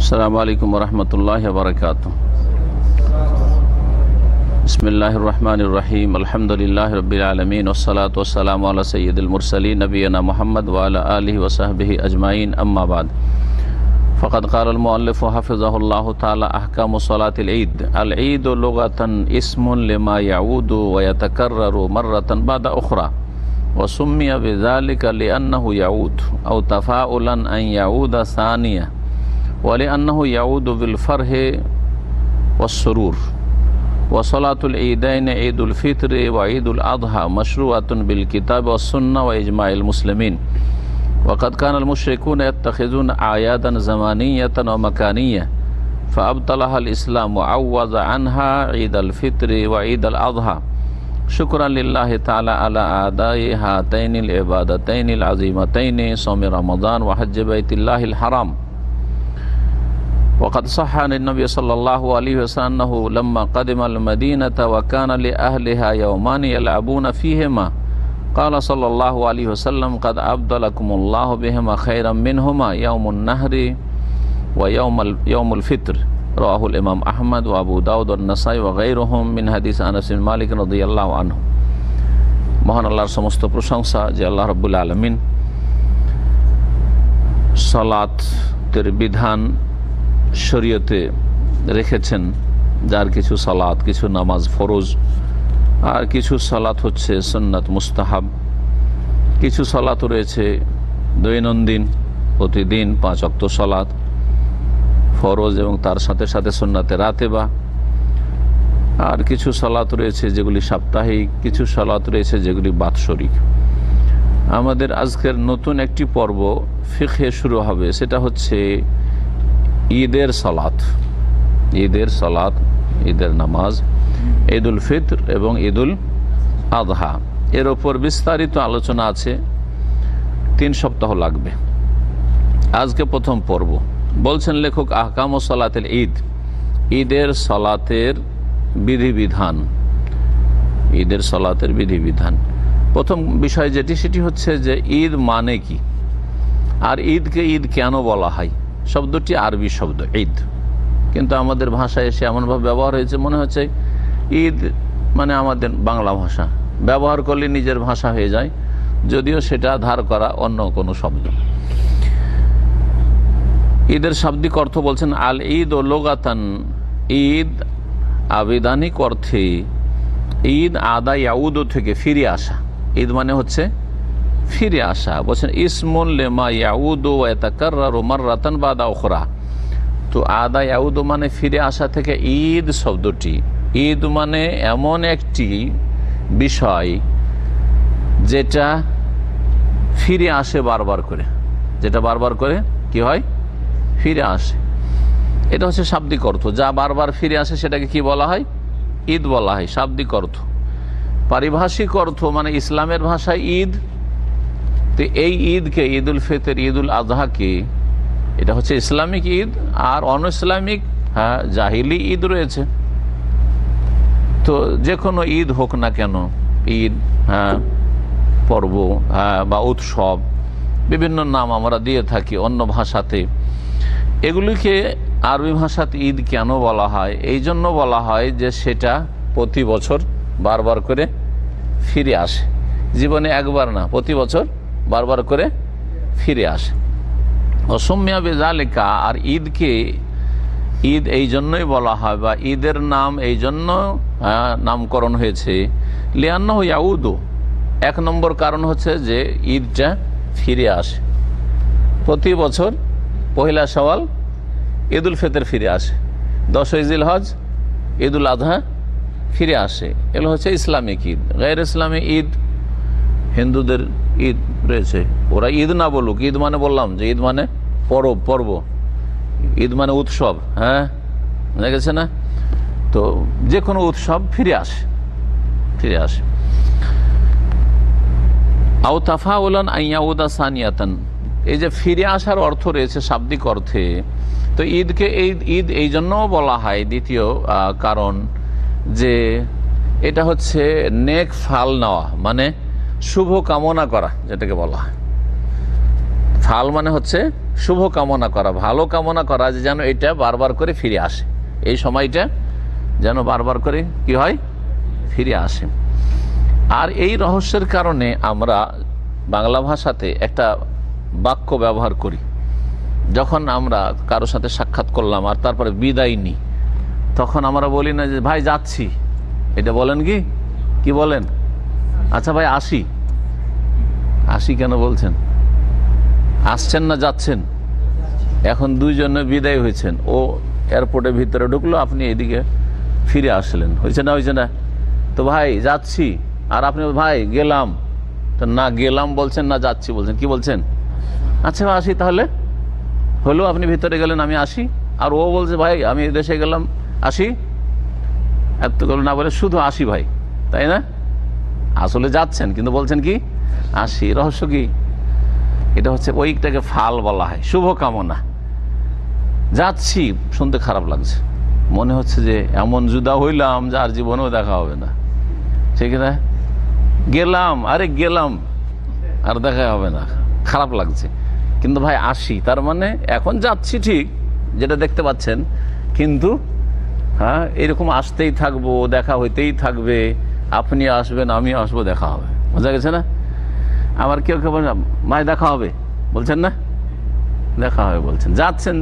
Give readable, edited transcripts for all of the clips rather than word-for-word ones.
আসসালামু আলাইকুম ওয়া রাহমাতুল্লাহি ওয়া বারাকাতুহু। বিসমিল্লাহির রহমানির রহিম। আলহামদুলিল্লাহি রাব্বিল আলামিন ওয়াসসালাতু ওয়াসসালামু আলা সাইয়্যিদিল মুরসালিন নবিয়িনা মুহাম্মদ ওয়া আলা আলিহি ওয়া সাহবিহি আজমাইন, আম্মা বাদ। ফাকাদ ক্বালাল মুআল্লিফু হাফিজাহুল্লাহু তাআলা আহকামুস সালাতিল ঈদ। আল ঈদু লুগাতান ইসমুন লিমা ইয়াউদু ওয়া ইয়াতাকাররারু মাররাতান বাদা উখরা ওয়া সুম্মিয়া বিযালিকা লিআন্নাহু ইয়াউদ আও তাফাউলান আন ইয়াউদা সানিয়া ولأنه يعود بالفرح والسرور وصلاة العيدين عيد الفطر وعيد الأضحى مشروعة بالكتاب والسنة وإجماع المسلمين. وقد كان المشركون يتخذون أعيادا زمانية ومكانية فأبطلها الإسلام وعوض عنها عيد الفطر وعيد الأضحى شكرا لله تعالى على أداء هاتين العبادتين العظيمتين صوم رمضان وحج بيت الله الحرام. وقد صح عن النبي صلى الله عليه وسلم أنه لما قدم المدينة وكان لأهلها يومان يلعبون فيهما قال صلى الله عليه وسلم قد أبدلكم الله بهما خيرا منهما يوم النهر ويوم الفطر. رواه الإمام أحمد وأبو داود والنسائي وغيرهم من حديث أنس بن مالك رضي الله عنه. মহান আল্লাহর সমস্ত প্রশংসা যে আল্লাহ রাব্বুল আলামিন সালাতের বিধান শরীয়তে রেখেছেন, যার কিছু সালাত, কিছু নামাজ ফরজ, আর কিছু সালাত হচ্ছে সুন্নাত মুস্তাহাব, কিছু সালাত রয়েছে দৈনন্দিন প্রতিদিন 5 ওয়াক্ত সালাত ফরজ এবং তার সাথে সাথে সুন্নাতে রাতেবা, আর কিছু সালাত রয়েছে যেগুলি সাপ্তাহিক, কিছু সালাত রয়েছে যেগুলি বাৎসরিক। আমাদের আজকের নতুন একটি পর্ব ফিকহে শুরু হবে, সেটা হচ্ছে ঈদের সালাত, ঈদের নামাজ, ঈদুল ফিতর এবং ঈদুল আযহা। এর ওপর বিস্তারিত আলোচনা আছে, 3 সপ্তাহ লাগবে। আজকে প্রথম পর্ব। বলছেন লেখক আহকামুস সালাতিল ঈদ, ঈদের সালাতের বিধিবিধান, ঈদের সালাতের বিধিবিধান। প্রথম বিষয় যেটি, সেটি হচ্ছে যে ঈদ মানে কি, আর ঈদকে ঈদ কেন বলা হয়। শব্দটি আরবি শব্দ ঈদ, কিন্তু আমাদের ভাষায় এসে এমনভাবে ব্যবহার হয়েছে মনে হচ্ছে ঈদ মানে আমাদের বাংলা ভাষা, ব্যবহার করলে নিজের ভাষা হয়ে যায়, যদিও সেটা ধার করা অন্য কোনো শব্দ। ঈদের শাব্দিক অর্থ বলছেন আল ঈদ ও লোগাতান, ঈদ আবিধানিক অর্থে ঈদ আদা ইয়াউদ থেকে ফিরে আসা, ঈদ মানে হচ্ছে ফিরে আসা। বলছেন ইসমুন লিমা ইয়াউদু ওয়া ইয়াতাকাররারু মাররাতান বাদা উখরা। তো আদা ইয়াউদু মানে ফিরে আসা থেকে ঈদ শব্দটি, ঈদ মানে এমন একটি বিষয় যেটা ফিরে আসে বারবার করে, যেটা বারবার করে কি হয়, ফিরে আসে। এটা হচ্ছে শাব্দিক অর্থ, যা বারবার ফিরে আসে সেটাকে কি বলা হয়, ঈদ বলা হয়, শাব্দিক অর্থ। পারিভাষিক অর্থ মানে ইসলামের ভাষায় ঈদ। তো এই ঈদকে, ঈদুল ফিতর, ঈদুল আযহাকে, এটা হচ্ছে ইসলামিক ঈদ, আর অন ইসলামিক জাহিলি ঈদ রয়েছে। তো যে কোনো ঈদ হোক না কেন, ঈদ পর্ব বা উৎসব, বিভিন্ন নাম আমরা দিয়ে থাকি অন্য ভাষাতে। এগুলিকে আরবি ভাষাতে ঈদ কেন বলা হয়, এই জন্য বলা হয় যে সেটা প্রতি বছর বারবার করে ফিরে আসে, জীবনে একবার না, প্রতি বছর বারবার করে ফিরে আসে। অসম্মিয়া বিযালিকা, আর ঈদকে ঈদ এই জন্যই বলা হয়, বা ঈদের নাম এই জন্য নামকরণ হয়েছে লিআন্নাহু ইয়াউদু। 1 নম্বর কারণ হচ্ছে যে ঈদটা ফিরে আসে, প্রতি বছর পহেলা শাওয়াল ঈদুল ফিতর ফিরে আসে, 10ই জিলহজ ঈদুল আযহা ফিরে আসে। এগুলো হচ্ছে ইসলামিক ঈদ। গায়র ইসলামী ঈদ, হিন্দুদের ঈদ রয়েছে, ওরা ঈদ না বলুক, ঈদ মানে বললাম যে ঈদ মানে পর্ব, ঈদ মানে উৎসব, বুঝা গেছে না? তো যে কোনো উৎসব ফিরে আসে। আও তাফাউলান আন ইয়াউদা সানিয়াতান, এই যে ফিরে আসার অর্থ রয়েছে শাব্দিক অর্থে। তো ঈদকে ঈদ এই জন্যও বলা হয়, দ্বিতীয় কারণ যে এটা হচ্ছে নেক ফাল নেওয়া, মানে শুভ কামনা করা, যেটাকে বলা হয়। ফাল মানে হচ্ছে শুভ কামনা করা, ভালো কামনা করা, যে যেন এটা বারবার করে ফিরে আসে, এই সময়টা যেন বারবার করে কি হয়, ফিরে আসে। আর এই রহস্যের কারণে আমরা বাংলা ভাষাতে একটা বাক্য ব্যবহার করি, যখন আমরা কারোর সাথে সাক্ষাৎ করলাম আর তারপরে বিদায় নিই, তখন আমরা বলি না যে ভাই যাচ্ছি, এটা বলেন কি, কি বলেন? আচ্ছা ভাই আসি, আসি কেন বলছেন? আসছেন না যাচ্ছেন? এখন দুইজনে বিদায় হয়েছেন, ও এয়ারপোর্টের ভিতরে ঢুকলো, আপনি এদিকে ফিরে আসলেন, হয়েছে না, হয়েছে না? তো ভাই যাচ্ছি, আর আপনি ভাই গেলাম, তো না গেলাম বলছেন না যাচ্ছি বলছেন, কি বলছেন? আচ্ছা আসি তাহলে হলো, আপনি ভিতরে গেলেন, আমি আসি, আর ও বলছে ভাই আমি দেশে গেলাম, আসি, এত গেল না বলে শুধু আসি ভাই, তাই না? আসলে যাচ্ছেন কিন্তু বলছেন কি আসি। রহস্য কি? এটা হচ্ছে ওইটাকে ফাল বলা হয়, শুভ কামনা। যাচ্ছি শুনতে খারাপ লাগছে, মনে হচ্ছে যে এমন জুদা হইলাম যে আর জীবনেও দেখা হবে না, ঠিক না? গেলাম, আরে গেলাম আর দেখা হবে না, খারাপ লাগছে। কিন্তু ভাই আসি, তার মানে এখন যাচ্ছি ঠিক, যেটা দেখতে পাচ্ছেন, কিন্তু হ্যাঁ এরকম আসতেই থাকবো, দেখা হইতেই থাকবে, আপনি আসবেন আমি আসবো, দেখা হবে, বোঝা গেছে না? আবার কেউ কেউ বলেন ভাই দেখা হবে, বলছেন না, দেখা হবে বলছেন, যাচ্ছেন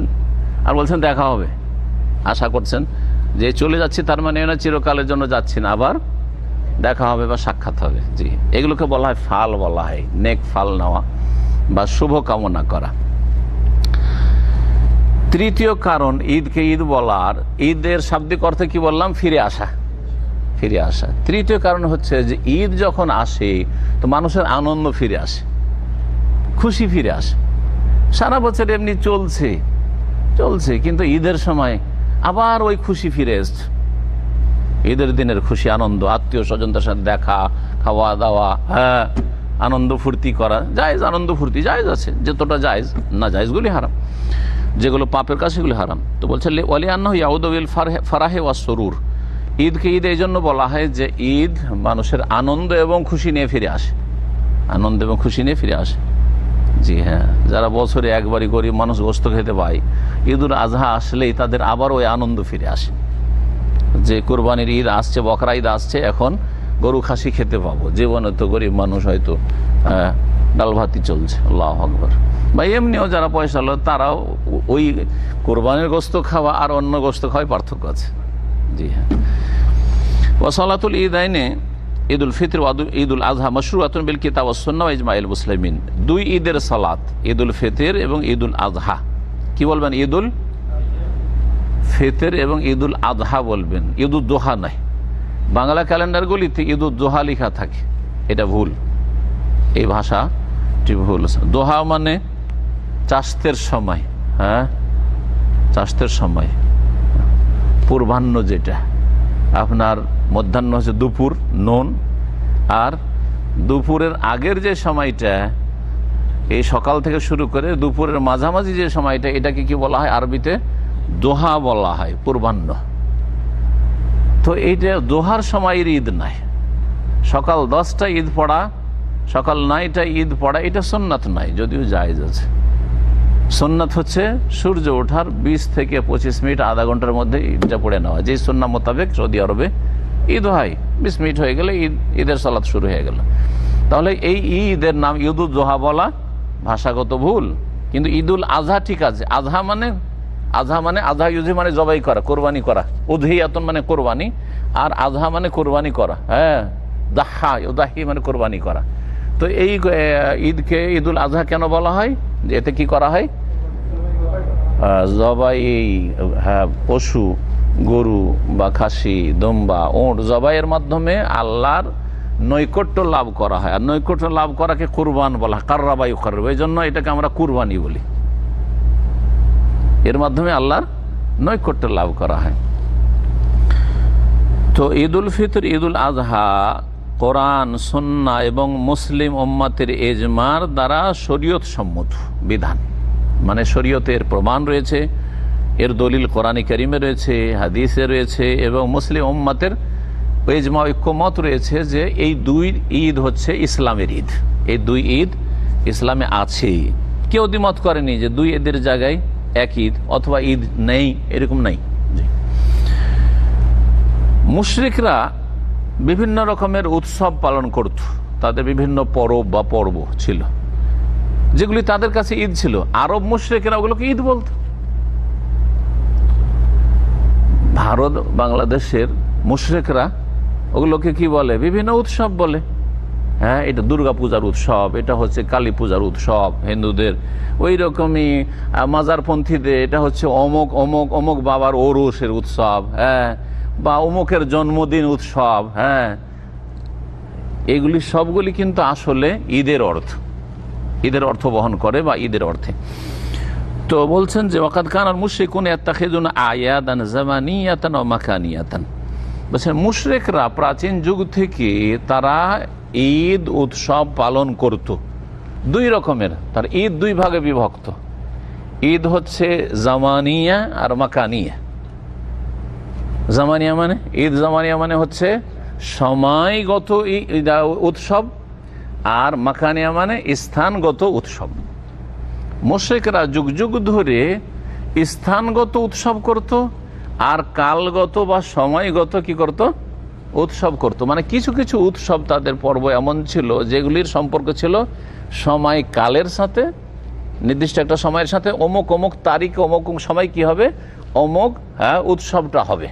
আর বলছেন দেখা হবে, আশা করছেন যে চলে যাচ্ছি, তার মানে না চিরকালের জন্য যাচ্ছি না, আবার দেখা হবে বা সাক্ষাৎ হবে। জি, এগুলোকে বলা হয় ফাল, বলা হয় নেক ফাল নেওয়া বা শুভ কামনা করা। তৃতীয় কারণ ঈদকে ঈদ বলার, ঈদের শাব্দিক অর্থে কি বললাম, ফিরে আসা, ফিরে আসা। তৃতীয় কারণ হচ্ছে যে ঈদ যখন আসে তো মানুষের আনন্দ ফিরে আসে, খুশি ফিরে আসে। সারা বছর এমনি চলছে চলছে, কিন্তু ঈদের সময় আবার ওই খুশি ফিরে এসছে। ঈদের দিনের খুশি, আনন্দ, আত্মীয় স্বজনদের সাথে দেখা, খাওয়া দাওয়া, হ্যাঁ আনন্দ ফুর্তি করা জায়েজ, আনন্দ ফুর্তি জায়েজ আছে, যতটা জায়েজ, না জায়েজগুলি হারাম, যেগুলো পাপের কাজ সেগুলি হারাম। তো বলছে ওয়ালি আন্নাহু ইয়াউদু বিল ফারাহে ওয়াস সুরুর, ঈদকে ঈদ এই জন্য বলা হয় যে ঈদ মানুষের আনন্দ এবং খুশি নিয়ে ফিরে আসে, আনন্দ এবং খুশি নিয়ে ফিরে আসে। জি হ্যাঁ, যারা বছরে একবারই গরিব মানুষ গোস্ত খেতে পায়, ঈদুল আজহা আসলেই তাদের আবার ওই আনন্দ ফিরে আসে যে কোরবানির ঈদ আসছে, বকরা ঈদ আসছে, এখন গরু খাসি খেতে পাবো। জীবনে তো গরিব মানুষ হয়তো ডাল ভাতি চলছে, আল্লাহু আকবার। বা এমনিও যারা পয়সা হলো তারাও ওই কোরবানির গোস্ত খাওয়া আর অন্য গোস্ত খাওয়ায় পার্থক্য আছে। জি হ্যাঁ। ওয়াসালাতুল ঈদাইনে ঈদুল ফিতর ওয়া ঈদুল আজহা মাশরুআতুন বিল কিতাব ওয়াস সুন্নাহ ওয়া ইজমাইল মুসলিমিন। দুই ঈদের সালাত, ঈদুল ফিতর এবং ঈদুল আজহা। কি বলবেন? ঈদুল ফিতর এবং ঈদুল আজহা বলবেন, ঈদুল জোহা নাই। বাংলা ক্যালেন্ডারগুলিতে ঈদুল জোহা লেখা থাকে, এটা ভুল, এই ভাষাটি ভুল। দোহা মানে চাষতের সময়, হ্যাঁ চাষতের সময়, পূর্বাহ্ন যেটা আপনার, মধ্যাহ্ন হচ্ছে দুপুর নুন, আর দুপুরের আগের যে সময়টা, এই সকাল থেকে শুরু করে দুপুরের মাঝামাঝি যে সময়টা, এটাকে কি বলা হয় আরবিতে? দোহা বলা হয়, পূর্বাহ্ন। তো এইটা দোহার সময়ের ঈদ নাই, সকাল 10টা ঈদ পড়া, সকাল 9টা ঈদ পড়া, এটা সুন্নাত নাই, যদিও জায়েজ আছে। সুন্নাত হচ্ছে সূর্য ওঠার 20 থেকে 25 মিনিট, আধা ঘন্টার মধ্যে ঈদটা পড়ে নেওয়া, যে সুন্নাহ মোতাবেক সৌদি আরবে ঈদ হয়। 20 মিনিট হয়ে গেলে ঈদের সালাত শুরু হয়ে গেল। তাহলে এই ঈদের নাম ঈদুল জোহা বলা ভাষাগত ভুল, কিন্তু ঈদুল আজহা ঠিক আছে। আজহা মানে আজহা ইউজি মানে জবাই করা, কোরবানি করা, উদহিয়াতুন মানে কোরবানি, আর আজহা মানে কোরবানি করা, হ্যাঁ দাহা উদাহি মানে কোরবানি করা। তো এই ঈদকে ঈদুল আজহা কেন বলা হয়? যে এতে কি করা হয়? জবাই, হ্যাঁ পশু, গরু বা খাসি, দম্বা, ওঁট জবাইয়ের মাধ্যমে আল্লাহর নৈকট্য লাভ করা হয়। আর নৈকট্য লাভ করাকে কুরবান বলা হয়, কাররাবা ইউকাররাব, এই জন্য এটাকে আমরা কুরবানি বলি। এর মাধ্যমে আল্লাহর নৈকট্য লাভ করা হয়। তো ঈদুল ফিতর, ঈদুল আজহা কোরআন, সুন্নাহ এবং মুসলিম উম্মতের ইজমার দ্বারা শরীয়ত সম্মত বিধান, মানে শরীয়তের প্রমাণ রয়েছে, এর দলিল কোরআনে কারিমে রয়েছে, হাদিসে রয়েছে, এবং মুসলিম উম্মতের ইজমা ঐক্যমত রয়েছে যে এই দুই ঈদ হচ্ছে ইসলামের ঈদ। এই দুই ঈদ ইসলামে আছে, কেউ দ্বিমত করেনি যে দুই ঈদের জায়গায় এক ঈদ অথবা ঈদ নেই, এরকম নাই। মুশরিকরা বিভিন্ন রকমের উৎসব পালন করত, তাদের বিভিন্ন পরব বা পর্ব ছিল যেগুলি তাদের কাছে ঈদ ছিল। আরব মুশরিকরা ওগুলোকে ঈদ বলত। ভারত বাংলাদেশের মুশরিকরা ওগুলোকে কি বলে? বিভিন্ন উৎসব বলে। হ্যাঁ, এটা দুর্গা পূজার উৎসব, এটা হচ্ছে কালী পূজার উৎসব হিন্দুদের, ওই রকমই মাজারপন্থীদের এটা হচ্ছে অমুক অমুক অমুক বাবার ওরসের উৎসব, হ্যাঁ, বা অমুকের জন্মদিন উৎসব। হ্যাঁ, এগুলি সবগুলি কিন্তু আসলে ঈদের অর্থ বহন করে বা ঈদের অর্থে। তো বলছেন যে ওয়াকাদ কানাল মুশরিকুন ইয়াত্তাখিযুনা আয়াদান জামানিয়াতান ওয়া মাকানিয়াতান। বলছেন মুশরিকরা প্রাচীন যুগ থেকে তারা ঈদ উৎসব পালন করত দুই রকমের। তার ঈদ দুই ভাগে বিভক্ত। ঈদ হচ্ছে জামানিয়া আর মাকানিয়া। জামানিয়া মানে ঈদ জামানিয়া মানে হচ্ছে সময়গত উৎসব, আর মাকানিয়া মানে স্থানগত উৎসব। মুশরিকরা যুগ যুগ ধরে স্থানগত উৎসব করত আর কালগত বা সময়গত কি করত? উৎসব করত। মানে কিছু কিছু উৎসব তাদের পর্ব এমন ছিল যেগুলির সম্পর্ক ছিল সময় কালের সাথে, নির্দিষ্ট একটা সময়ের সাথে। অমুক অমুক তারিখে অমুক সময় কি হবে, অমুক উৎসবটা হবে।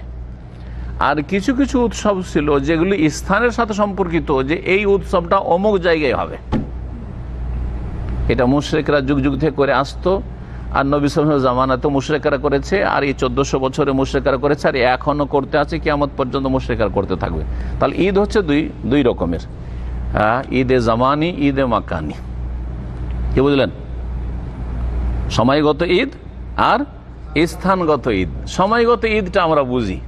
আর কিছু কিছু উৎসব ছিল যেগুলি স্থানের সাথে সম্পর্কিত, যে এই উৎসবটা অমুক জায়গায় হবে। এটা মুশরিকরা যুগ যুগ থেকে করে আসতো, আর নবী সাল্লাল্লাহু আলাইহি ওয়াসাল্লামের জামানাতেও মুশরিকরা করেছে, আর এই 1400 বছরে মুশরিকরা করেছে, আর এখনো করতে আছে, কিয়ামত পর্যন্ত মুশরিকরা করতে থাকবে। তাহলে ঈদ হচ্ছে দুই রকমের, ঈদে জামানি, ঈদে মাকানি। কি বুঝলেন? সময়গত ঈদ আর স্থানগত ঈদ। সময়গত ঈদটা আমরা বুঝি,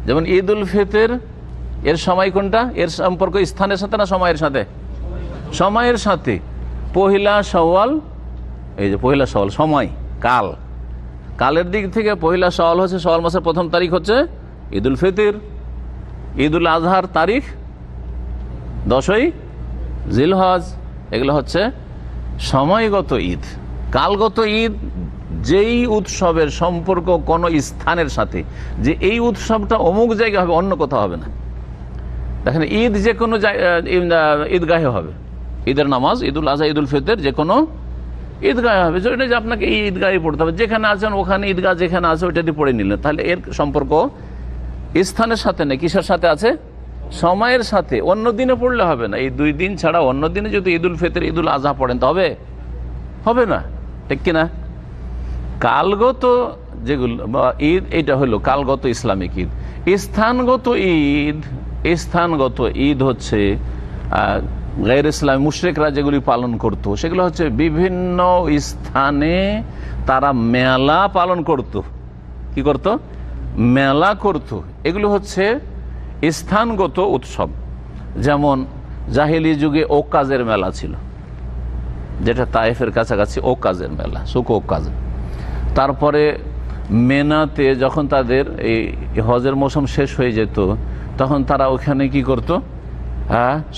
যেমন ঈদ উল ফিতর, এর সময় কোনটা? এর সম্পর্ক স্থানের সাথে না সময়ের সাথে? সময়ের সাথে। পহিলা শাওয়াল, এই যে পহিলা শাওয়াল সময়, কালের দিক থেকে পহিলা শাওয়াল হচ্ছে শাওয়াল মাসের প্রথম তারিখ হচ্ছে ঈদ উল ফিতর। ঈদ উল আজহার তারিখ 10ই জিলহজ। এগুলো হচ্ছে সময়গত ঈদ। কালগত ঈদ যেই উৎসবের সম্পর্ক কোনো স্থানের সাথে, যে এই উৎসবটা অমুক জায়গায় হবে, অন্য কোথাও হবে না। দেখেন, ঈদ যে কোনো ঈদগাহে হবে। ঈদের নামাজ, ঈদ উল আজহা, ঈদ উল ফিতর যে কোনো ঈদগাহে হবে। এটা যে আপনাকে এই ঈদগাহে পড়তে হবে, যেখানে আছেন ওখানে ঈদগাহ যেখানে আছে ওইটা দিয়ে পড়ে নিলেন, তাহলে এর সম্পর্ক স্থানের সাথে নেই। কিসের সাথে আছে? সময়ের সাথে। অন্য দিনে পড়লে হবে না। এই 2 দিন ছাড়া অন্য দিনে যদি ঈদ উল ফিতর, ঈদ উল আজহা পড়েন তো হবে না, ঠিক কিনা? কালগত যেগুলো ঈদ, এটা হলো কালগত ইসলামিক ঈদ। স্থানগত ঈদ হচ্ছে গায়র ইসলামী মুশরিকরা যেগুলি পালন করত, সেগুলো হচ্ছে বিভিন্ন স্থানে তারা মেলা পালন করত। কি করত? মেলা করত। এগুলো হচ্ছে স্থানগত উৎসব। যেমন জাহেলি যুগে ওকাজের মেলা ছিল, যেটা তায়েফের কাছাকাছি ওকাজের মেলা, সুক ওকাজ। তারপরে মেনাতে যখন তাদের এই হজের মৌসুম শেষ হয়ে যেত, তখন তারা ওখানে কি করত?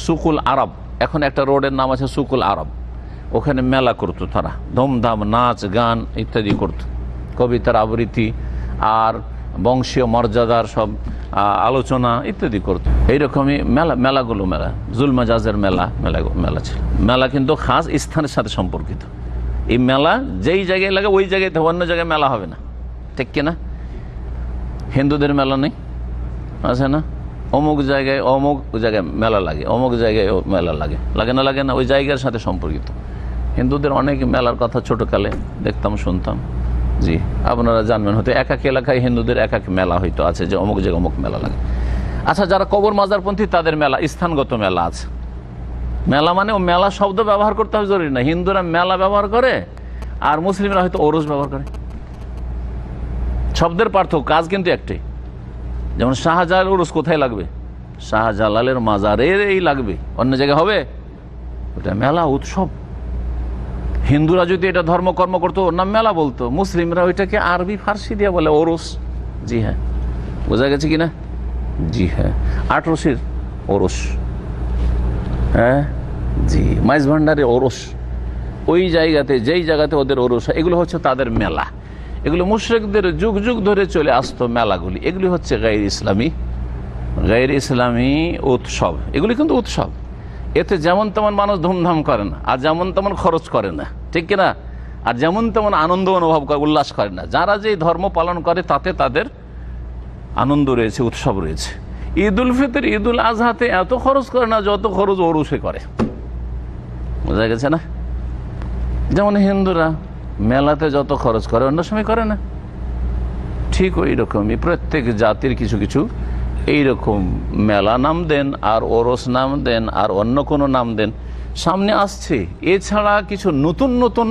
সুকুল আরব, এখন একটা রোডের নাম আছে সুকুল আরব, ওখানে মেলা করতো তারা। ধুমধাম নাচ গান ইত্যাদি করত, কবিতার আবৃত্তি আর বংশীয় মর্যাদার সব আলোচনা ইত্যাদি করত। এইরকমই মেলাগুলো জুলমাজাজের মেলা ছিল। মেলা কিন্তু খাস স্থানের সাথে সম্পর্কিত। এই মেলা যেই জায়গায় লাগে ওই জায়গায়, অন্য জায়গায় মেলা হবে না, ঠিক কিনা? হিন্দুদের মেলা নেই, আছে না? অমুক জায়গায় মেলা লাগে, অমুক জায়গায় মেলা লাগে না, ওই জায়গার সাথে সম্পর্কিত। হিন্দুদের অনেক মেলার কথা ছোটকালে দেখতাম, শুনতাম। জি, আপনারা জানবেন হয়তো এক এক এলাকায় হিন্দুদের এক এক মেলা হয়তো আছে, যে অমুক জায়গায় অমুক মেলা লাগে। আচ্ছা, যারা কবর মাজারপন্থী তাদের মেলা, স্থানগত মেলা আছে। মেলা মানে ও মেলা শব্দ ব্যবহার করতে হবে জরুরি না। হিন্দুরা মেলা ব্যবহার করে আর মুসলিমরা হয়তো ওরস ব্যবহার করে। শব্দের পার্থক্য, কাজ কিন্তু একটাই। যেমন শাহজালাল উরুস কোথায় লাগবে? শাহজালালের মাজারের এই লাগবে, অন্য জায়গায় হবে? ওটা মেলা, উৎসব। হিন্দুরা যদি এটা ধর্মকর্ম করতো ওর নাম মেলা বলতো, মুসলিমরা ওইটাকে আরবি ফার্সি দিয়ে বলে ওরস। জি হ্যাঁ, বোঝা গেছে কিনা? জি হ্যাঁ, 8 রশির ওরস, হ্যাঁ জি, মাইজ ভান্ডারে ওরস, ওই জায়গাতে, যেই জায়গাতে ওদের ওরস, এগুলো হচ্ছে তাদের মেলা। এগুলো মুশরিকদের যুগ যুগ ধরে চলে আসতো মেলাগুলি। এগুলি হচ্ছে গায়ের ইসলামী উৎসব। এগুলি কিন্তু উৎসব, এতে যেমন তেমন মানুষ ধুমধাম করে না, আর যেমন তেমন খরচ করে না, ঠিক কিনা, আর যেমন তেমন আনন্দ অনুভব করে, উল্লাস করে না। যারা যে ধর্ম পালন করে তাতে তাদের আনন্দ রয়েছে, উৎসব রয়েছে। ঈদ উল ফিতর, ঈদ উল আজহাতে এত খরচ করে না যত খরচ ওরসে করে। বোঝা গেছে না? যেমন হিন্দুরা মেলাতে যত খরচ করে অন্য সময় করে না, ঠিক ওই রকমই প্রত্যেক জাতির কিছু কিছু এইরকম মেলা নাম দেন, আর ওরস নাম দেন, আর অন্য কোনো নাম দেন। সামনে আসছে এছাড়া কিছু নতুন নতুন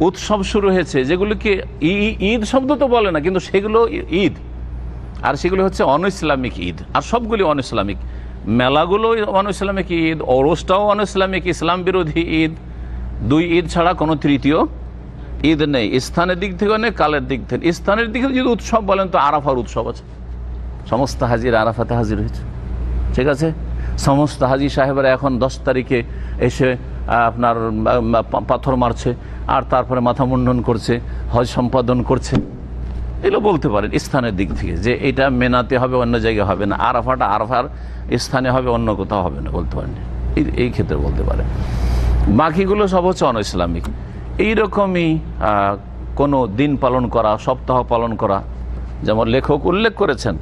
উৎসব শুরু হয়েছে, যেগুলোকে ঈদ শব্দ তো বলে না, কিন্তু সেগুলো ঈদ, আর সেগুলো হচ্ছে অনইসলামিক ঈদ। আর সবগুলি অনইসলামিক, মেলাগুলো অনইসলামিক ঈদ, ওরসটাও অনইসলামিক, ইসলাম বিরোধী ঈদ। দুই ঈদ ছাড়া কোনো তৃতীয় ঈদ নেই, স্থানের দিক থেকে নেই, কালের দিক থেকে। স্থানের দিকে যদি উৎসব বলেন তো আরাফার উৎসব আছে, সমস্ত হাজির আরাফাতে হাজির হয়েছে, ঠিক আছে। সমস্ত হাজি সাহেবরা এখন 10 তারিখে এসে আপনার পাথর মারছে, আর তারপরে মাথা মুন্ডন করছে, হজ সম্পাদন করছে। এগুলো বলতে পারেন স্থানের দিক থেকে, যে এটা মেনাতে হবে, অন্য জায়গায় হবে না, আরাফাটা আরাফার স্থানে হবে, অন্য কোথাও হবে না, বলতে পারেন। এই ক্ষেত্রে বলতে পারে। বাকিগুলো সব হচ্ছে অনইসলামিক। এইরকমই কোনো দিন পালন করা, সপ্তাহ পালন করা, যেমন লেখক উল্লেখ করেছেন,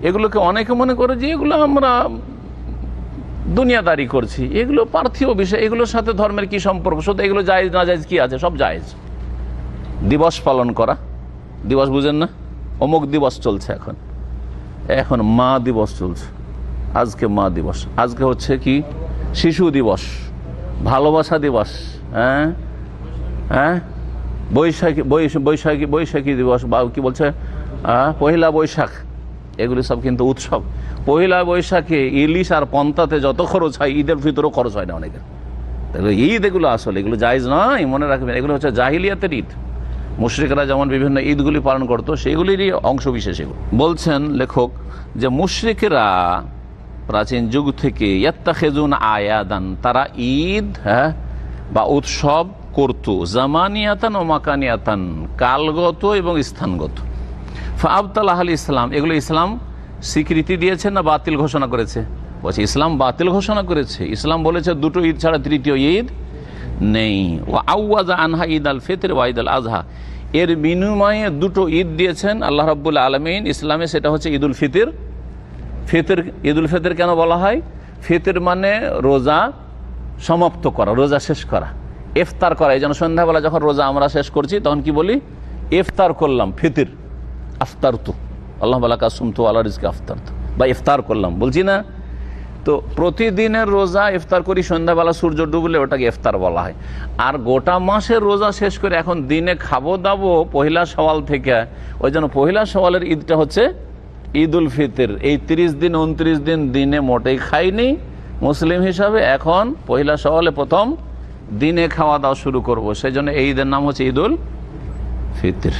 এগুলোকে অনেকে মনে করে যে এগুলো আমরা দুনিয়াদারি করছি, এগুলো পার্থিব বিষয়, এগুলোর সাথে ধর্মের কি সম্পর্ক, শুধু এগুলো জায়েজ না জায়েজ কি আছে, সব জায়েজ। দিবস পালন করা, দিবস বুঝেন না, অমুক দিবস চলছে, এখন মা দিবস চলছে, আজকে মা দিবস, আজকে হচ্ছে কি শিশু দিবস, ভালোবাসা দিবস, বৈশাখী দিবস, বা কি বলছে পহেলা বৈশাখ, এগুলি সব কিন্তু উৎসব। পহেলা বৈশাখে ইলিশ আর পন্তাতে যত খরচ হয়, ঈদের ভিতরেও খরচ হয় না অনেকের। ঈদ এগুলো আসলে এগুলো জায়েজ নয়, মনে রাখবেন। এগুলো হচ্ছে জাহিলিয়াতের ঈদ। মুশরিকরা যেমন বিভিন্ন ঈদগুলি পালন করতো, সেগুলিরই অংশ বিশেষ এগুলো। বলছেন লেখক যে মুশরিকরা প্রাচীন যুগ থেকে ইয়াত্তাখিজুন আয়াদান, তারা ঈদ বা উৎসব করত, জামানিয়াতান ও মাকানিয়াতান, কালগত এবং স্থানগত। ফাআবতালাহ আল ইসলাম, এগুলো ইসলাম স্বীকৃতি দিয়েছে না বাতিল ঘোষণা করেছে? বলছে ইসলাম বাতিল ঘোষণা করেছে। ইসলাম বলেছে দুটো ঈদ ছাড়া তৃতীয় ঈদ নেই। ও আউয়াজা আনহা ঈদ আল ফিতর ওয়া ঈদ আল আজহা, এর বিনিময়ে দুটো ঈদ দিয়েছেন আল্লাহ রাব্বুল আলামিন ইসলামে, সেটা হচ্ছে ঈদ উল ফিতর। ঈদ উল ফিতর কেন বলা হয়? ফিতর মানে রোজা সমাপ্ত করা, রোজা শেষ করা, ইফতার করা। এই জন্য সন্ধ্যাবেলা যখন রোজা আমরা শেষ করছি তখন কি বলি? ইফতার করলাম, ফিতর, আফতার তু আল্লাহ বালাকা সুমতু আল্লাহ রিজকে আফতার তু, বা ইফতার করলাম বলছি না। তো প্রতিদিনের রোজা ইফতার করি, সন্ধ্যাবেলা সূর্য ডুবলে ওটাকে ইফতার বলা হয়। আর গোটা মাসের রোজা শেষ করে এখন দিনে খাবো দাবো পহিলা সওয়াল থেকে, ওই জন্য পহিলা সওয়ালের ঈদটা হচ্ছে ঈদ উল ফিতর। এই 30 দিন 29 দিন দিনে মোটেই খাইনি মুসলিম হিসাবে, এখন পহিলা সওয়ালে প্রথম দিনে খাওয়া দাওয়া শুরু করব, সেই জন্য এই ঈদের নাম হচ্ছে ঈদ উল ফিতর।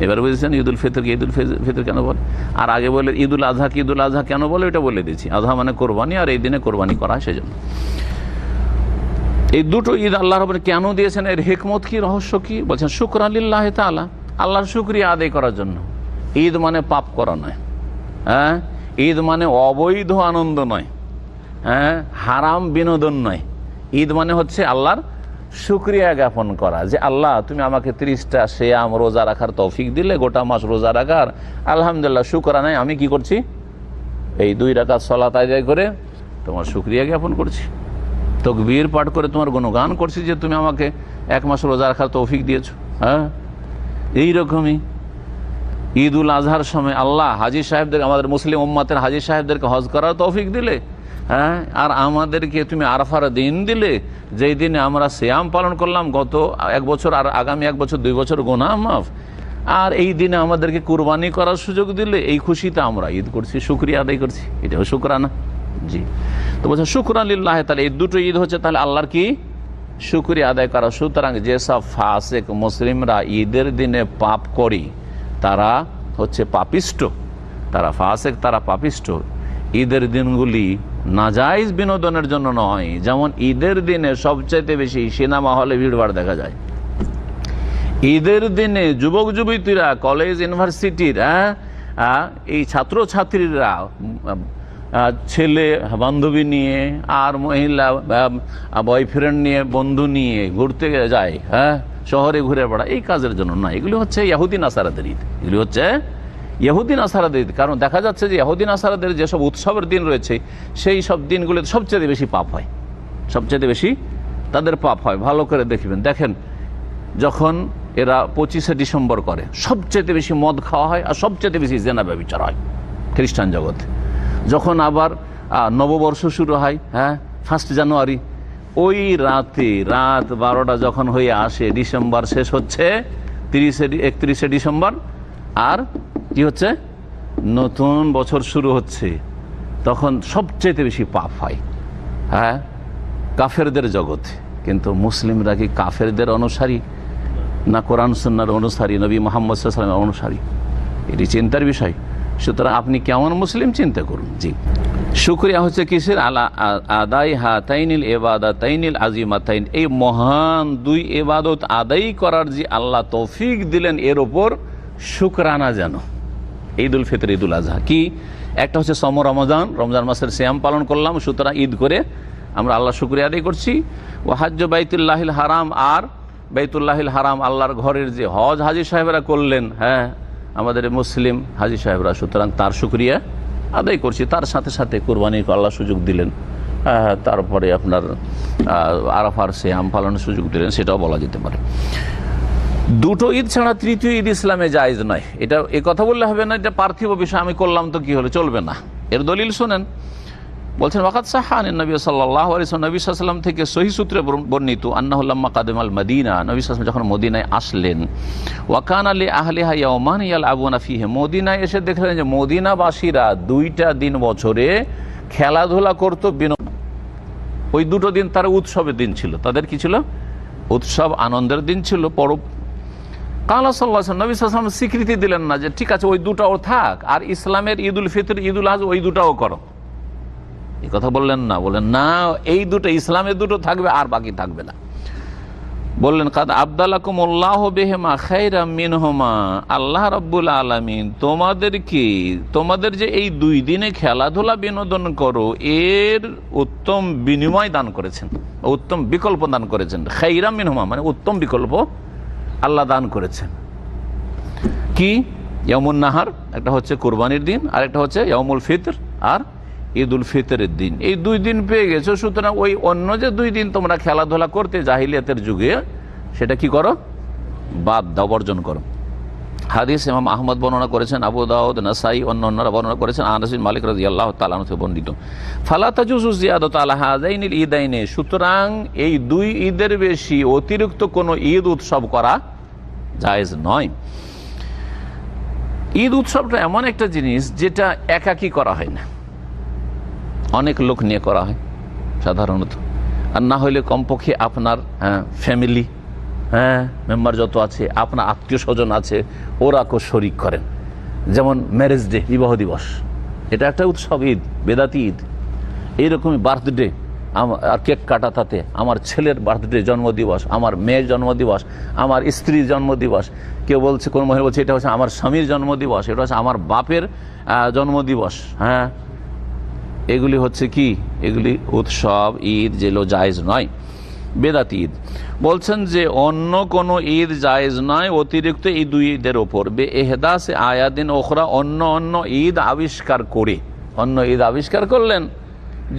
এবার বুঝেছেন ঈদ উল ফিতরকে ঈদ উল ফিতর কেন বলে? আর আগে বলে ঈদ উল আজহা, ঈদ উল আজহা কেন বলে এটা বলে দিচ্ছি। আজহা মানে কোরবানি, আর এই দিনে কোরবানি করা হয়, সেজন্য এই দুটো ঈদ আল্লাহ রাব্বুল কেন দিয়েছেন, এর হিকমত কি, রহস্য কি? বলছেন শুকরান লিল্লাহি তাআলা, আল্লাহর শুকরিয়া আদায় করার জন্য। ঈদ মানে পাপ করা নয়, ঈদ মানে অবৈধ আনন্দ নয়, হারাম বিনোদন নয়। ঈদ মানে হচ্ছে আল্লাহর শুকরিয়া জ্ঞাপন করা, যে আল্লাহ তুমি আমাকে 30টা সিয়াম রোজা রাখার তৌফিক দিলে, গোটা মাস রোজা রাখার, আলহামদুলিল্লাহ শুকরানায় আমি কি করছি, এই 2 রাকাত সালাত আদায় করে তোমার শুকরিয়া জ্ঞাপন করছি, তাকবীর পাঠ করে তোমার গুণগান করছি যে তুমি আমাকে 1 মাস রোজা রাখার তৌফিক দিয়েছো। এইরকমই ঈদ উল আজহার সময় আল্লাহ হাজি সাহেবদের, আমাদের মুসলিম উম্মাতের হাজি সাহেবদেরকে হজ করার তৌফিক দিলে, আর আমাদেরকে তুমি আরাফার দিন দিলে, যেই দিনে আমরা সিয়াম পালন করলাম গত 1 বছর, আর আগামী 1 বছর 2 বছর গুনাহ মাফ, আর এই দিনে আমাদেরকে কুরবানি করার সুযোগ দিলে, এই খুশিতে আমরা ঈদ করছি, শুকরিয়া আদায় করছি, এটাও শুকরানা। জি, তো বলছে শুকরান লিল্লাহি তাআলা, এই দুটো ঈদ হচ্ছে তাহলে আল্লাহর কি শুকরিয়া আদায় করা। সুতরাং যেসব ফাসিক মুসলিমরা ঈদের দিনে পাপ করি তারা হচ্ছে পাপিষ্ট, তারা ফাসিক, তারা পাপিষ্ট। ঈদের দিনগুলি নাজায়েজ বিনোদনের জন্য নয়। যেমন ঈদের দিনে সবচাইতে বেশি সিনেমা হলে ভিড়ভাড় দেখা যায়। ঈদের দিনে যুবক যুবতীরা, কলেজ ইউনিভার্সিটির এই ছাত্রছাত্রীরা ছেলে বান্ধবী নিয়ে আর মহিলা বয়ফ্রেন্ড নিয়ে, বন্ধু নিয়ে ঘুরতে যায়, শহরে ঘুরে বেড়া, এই কাজের জন্য না। এগুলি হচ্ছে ইহুদি নাসারাদের ঈদ, এগুলি হচ্ছে ইহুদি নাসারাদের ঈদ। কারণ দেখা যাচ্ছে যে ইহুদি নাসারাদের যেসব উৎসবের দিন রয়েছে সেই সব দিনগুলোতে সবচেয়ে বেশি পাপ হয়, সবচেয়ে বেশি তাদের পাপ হয়। ভালো করে দেখবেন, দেখেন যখন এরা 25শে ডিসেম্বর করে, সবচেয়ে বেশি মদ খাওয়া হয় আর সবচেয়ে বেশি জেনা ব্যভিচার হয় খ্রিস্টান জগতে। যখন আবার নববর্ষ শুরু হয়, 1 জানুয়ারি, ওই রাত 12টা যখন হয়ে আসে, ডিসেম্বর শেষ হচ্ছে 31শে ডিসেম্বর, আর কি হচ্ছে, নতুন বছর শুরু হচ্ছে, তখন সবচেয়ে বেশি পাপ হয় কাফেরদের জগতে। কিন্তু মুসলিমরা কি কাফেরদের অনুসারী না কোরআন সুন্নাহর অনুসারী, নবী মুহাম্মদ সাল্লাল্লাহু আলাইহি ওয়াসাল্লামের অনুসারী? এটি চিন্তার বিষয়। সুতরাং আপনি কেমন মুসলিম চিন্তা করুন। জি, শুকরিয়া হচ্ছে কিসের? আলা আদাই হাতাইনিল ইবাদাতাইনিল আজিমাতাইন, এই মহান দুই ইবাদত আদায় করার যে আল্লাহ তৌফিক দিলেন, এর ওপর শুকরানা যেন। ঈদুল ফিতর, ঈদুল আজহা কি? একটা হচ্ছে সম রমজান, রমজান মাসের সিয়াম পালন করলাম, সুতরাং ঈদ করে আমরা আল্লাহ শুকরিয়া আদায় করছি। ও হাজ্জ বাইতুল্লাহিল হারাম, আর বাইতুল্লাহিল হারাম আল্লাহর ঘরের যে হজ হাজি সাহেবরা করলেন, আমাদের মুসলিম হাজি সাহেবরা, সুতরাং তার শুকরিয়া আদায় করছি। তার সাথে সাথে কোরবানির আল্লাহ সুযোগ দিলেন, তারপরে আপনার আরাফার সিয়াম পালনের সুযোগ দিলেন, সেটাও বলা যেতে পারে। দুটো ঈদ ছাড়া তৃতীয় ঈদ ইসলামে জায়েজ নয়। এটা এই কথা বললে হবে না এটা পার্থিব বিষয়, আমি করলাম তো কি হলো, চলবে না। এর দলিল শোনেন, বলছেন ওয়াকাত সাহান নবী সাল্লাল্লাহু আলাইহি ওয়াসাল্লাম, নবী সাল্লাল্লাহু আলাইহি ওয়াসাল্লাম থেকে সহিহ সূত্রে বর্ণিত, আন্নাহু লাম্মা কাদামাল মদিনা, নবী সাল্লাল্লাহু আলাইহি ওয়াসাল্লাম যখন মদিনায় আসলেন, ওয়া কানা লি আহলিহা ইয়াওমান ইয়ালআবুনা ফীহি, মদিনায় এসে দেখলেন যে মদিনাবাসীরা 2টা দিন বছরে খেলাধুলা করত, ওই দুটো দিন তার উৎসবের দিন ছিল, তাদের কি ছিল? উৎসব আনন্দের দিন ছিল, পরব। কালা সাল্লাল্লাহু আলাইহি ওয়াসাল্লাম, নবী সাল্লাল্লাহু আলাইহি ওয়াসাল্লাম স্বীকৃতি দিলেন না যে ঠিক আছে ওই দুটাও থাক, আর ইসলামের ঈদুল ফিতর, ঈদুল আজহা ওই দুটাও করো, এই কথা বললেন না। বললেন না, এই দুটো ইসলামের দুটো থাকবে আর বাকি থাকবে না। বললেন কাদ আবদালাকুমুল্লাহু বিহিমা খায়রাম মিনহুমা, আল্লাহ রাব্বুল আলামিন তোমাদের যে এই 2 দিনে খেলাধুলা বিনোদন করো, এর উত্তম বিনিময় দান করেছেন, উত্তম বিকল্প দান করেছেন। খায়রাম মিনহুমা মানে উত্তম বিকল্প আল্লাহ দান করেছেন। কি? ইয়ামুন নাহার, একটা হচ্ছে কোরবানির দিন, আর একটা হচ্ছে ইয়ামুল ফিতর আর ঈদুল ফিতরের দিন। এই 2 দিন পেয়ে গেছো, সুতরাং ওই অন্য যে 2 দিন তোমরা খেলাধুলা করতে জাহিলিয়াতের যুগে, সেটা কি করো? বাদ দাও, বর্জন করো। হাদিস ইমাম আহমদ বর্ণনা করেছেন, আবু দাউদ, নাসাই অন্যান্যরা বর্ণনা করেছেন, আনাস বিন মালিক রাদিয়াল্লাহু তাআলা আনহু থেকে বর্ণিত। ফালা তাজুজু জিয়াদাতু আলা হাযাইনিল ঈদাইনি, সুতরাং এই 2 ঈদের বেশি অতিরিক্ত কোনো ঈদ উৎসব করা জায়েজ নয়। ঈদ উৎসবটা এমন একটা জিনিস যেটা একাকী করা হয় না, অনেক লোক নিয়ে করা হয় সাধারণত, আর না হইলে কমপক্ষে আপনার ফ্যামিলি মেম্বার যত আছে, আপনার আত্মীয় স্বজন আছে, ওরা শরিক করেন। যেমন ম্যারেজ ডে, বিবাহ দিবস, এটা একটা উৎসব, ঈদ, বেদাতি ঈদ। এইরকমই বার্থডে, আর কেক কাটা, তাতে আমার ছেলের বার্থডে, জন্মদিবস, আমার মেয়ের জন্মদিবস, আমার স্ত্রীর জন্মদিবস, কেউ বলছে, কোনো মহিলা বলছে এটা হচ্ছে আমার স্বামীর জন্মদিবস, এটা হচ্ছে আমার বাপের জন্মদিবস। এগুলি হচ্ছে কি? এগুলি উৎসব, ঈদ যেগুলো জায়েজ নয়, বেদাতি ঈদ। বলছেন যে অন্য কোনো ঈদ জায়েজ নয় অতিরিক্ত এই 2 ঈদের ওপর, বে এহদাসে আয়াদিন ওখরা, অন্য ঈদ আবিষ্কার করে, অন্য ঈদ আবিষ্কার করলেন